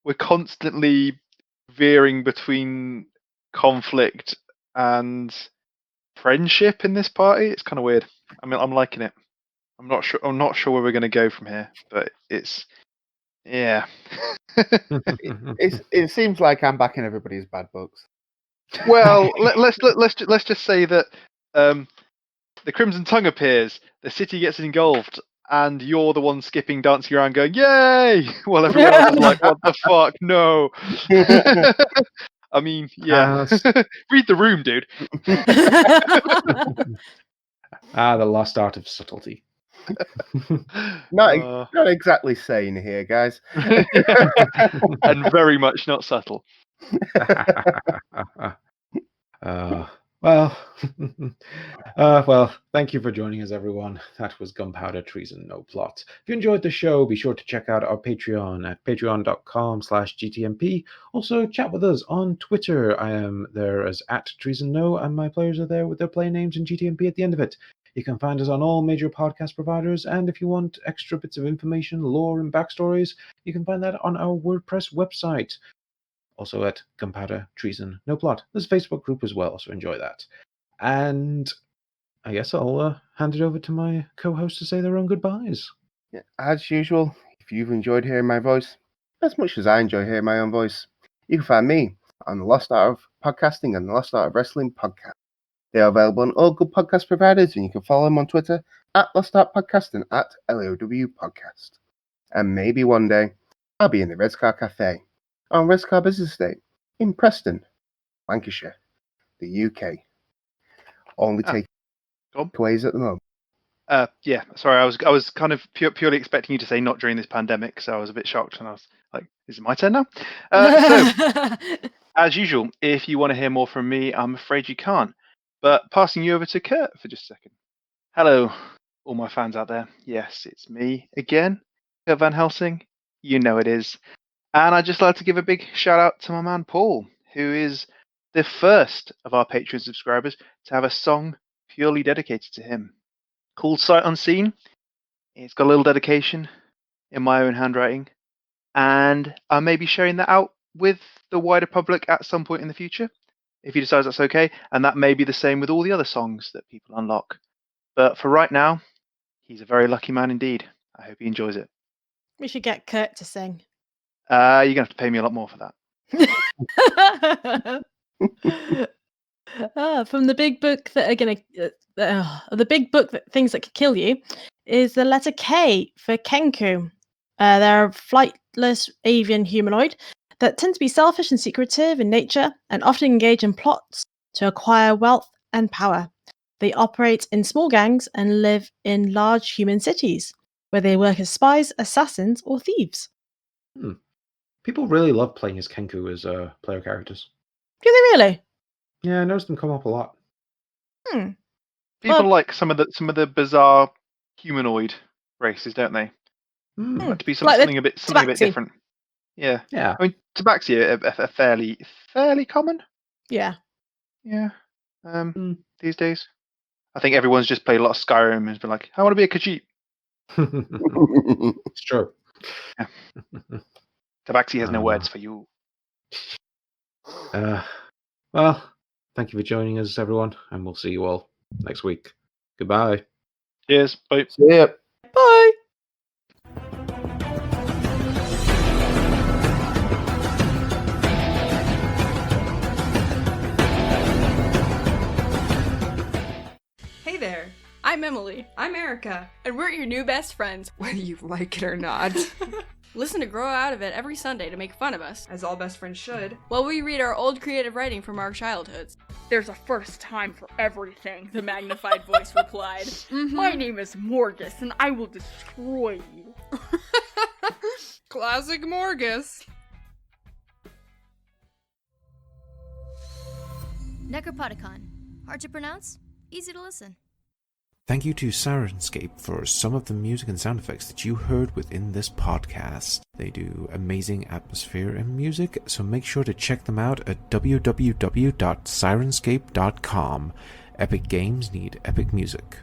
We're constantly veering between conflict and friendship in this party. It's kind of weird. I mean, I'm liking it. I'm not sure where we're going to go from here, but it's yeah. It seems like I'm back in everybody's bad books. Well, let's just say that the Crimson Tongue appears, the city gets engulfed, and you're the one skipping, dancing around, going "Yay!" while everyone else is like, "What the fuck? No!" I mean, yeah. Read the room, dude. The lost art of subtlety. Not exactly sane here, guys. And very much not subtle. Well, thank you for joining us, everyone. That was Gunpowder, Treason, No Plot. If you enjoyed the show, be sure to check out our Patreon at patreon.com/GTNP. Also, chat with us on Twitter. I am there as @TreasonNo, and my players are there with their play names and GTNP at the end of it. You can find us on all major podcast providers, and if you want extra bits of information, lore, and backstories, you can find that on our WordPress website. Also at Gunpowder, Treason, No Plot. There's a Facebook group as well, so enjoy that. And I guess I'll hand it over to my co-host to say their own goodbyes. Yeah, as usual, if you've enjoyed hearing my voice, as much as I enjoy hearing my own voice, you can find me on the Lost Art of Podcasting and the Lost Art of Wrestling podcast. They are available on all good podcast providers, and you can follow them on Twitter at Lost Art Podcast and at LOW Podcast. And maybe one day, I'll be in the Red Scar Cafe on Red Scar Business Estate in Preston, Lancashire, the UK. Only takeaways at the moment. Yeah, sorry, I was kind of purely expecting you to say not during this pandemic, so I was a bit shocked, and I was like, is it my turn now? So, as usual, if you want to hear more from me, I'm afraid you can't. But passing you over to Kurt for just a second. Hello, all my fans out there. Yes, it's me again, Kurt Van Helsing. You know it is. And I'd just like to give a big shout out to my man Paul, who is the first of our Patreon subscribers to have a song purely dedicated to him. Called Sight Unseen. It's got a little dedication in my own handwriting. And I may be sharing that out with the wider public at some point in the future, if he decides that's okay. And that may be the same with all the other songs that people unlock. But for right now, he's a very lucky man indeed. I hope he enjoys it. We should get Kurt to sing. You're going to have to pay me a lot more for that. From the big book that are gonna, the big book that things that could kill you, is the letter K for Kenku. They're a flightless avian humanoid that tend to be selfish and secretive in nature, and often engage in plots to acquire wealth and power. They operate in small gangs and live in large human cities, where they work as spies, assassins, or thieves. People really love playing as Kenku as player characters. Do they really? Yeah, I noticed them come up a lot. People like some of the bizarre humanoid races, don't they? Like to be something a bit different. Yeah. I mean, Tabaxi are fairly common. Yeah. These days, I think everyone's just played a lot of Skyrim and has been like, I want to be a Khajiit. It's true. Yeah. Tabaxi has no words for you. Well, thank you for joining us, everyone, and we'll see you all next week. Goodbye. Cheers. Bye. See ya. Bye. Hey there. I'm Emily. I'm Erica. And we're your new best friends. Whether you like it or not. Listen to Grow Out of It every Sunday to make fun of us, As all best friends should. while we read our old creative writing from our childhoods. There's a first time for everything, the magnified voice replied. My name is Morgus, and I will destroy you. Classic Morgus. Necropodicon. Hard to pronounce, easy to listen. Thank you to Sirenscape for some of the music and sound effects that you heard within this podcast. They do amazing atmosphere and music, so make sure to check them out at www.sirenscape.com. Epic games need epic music.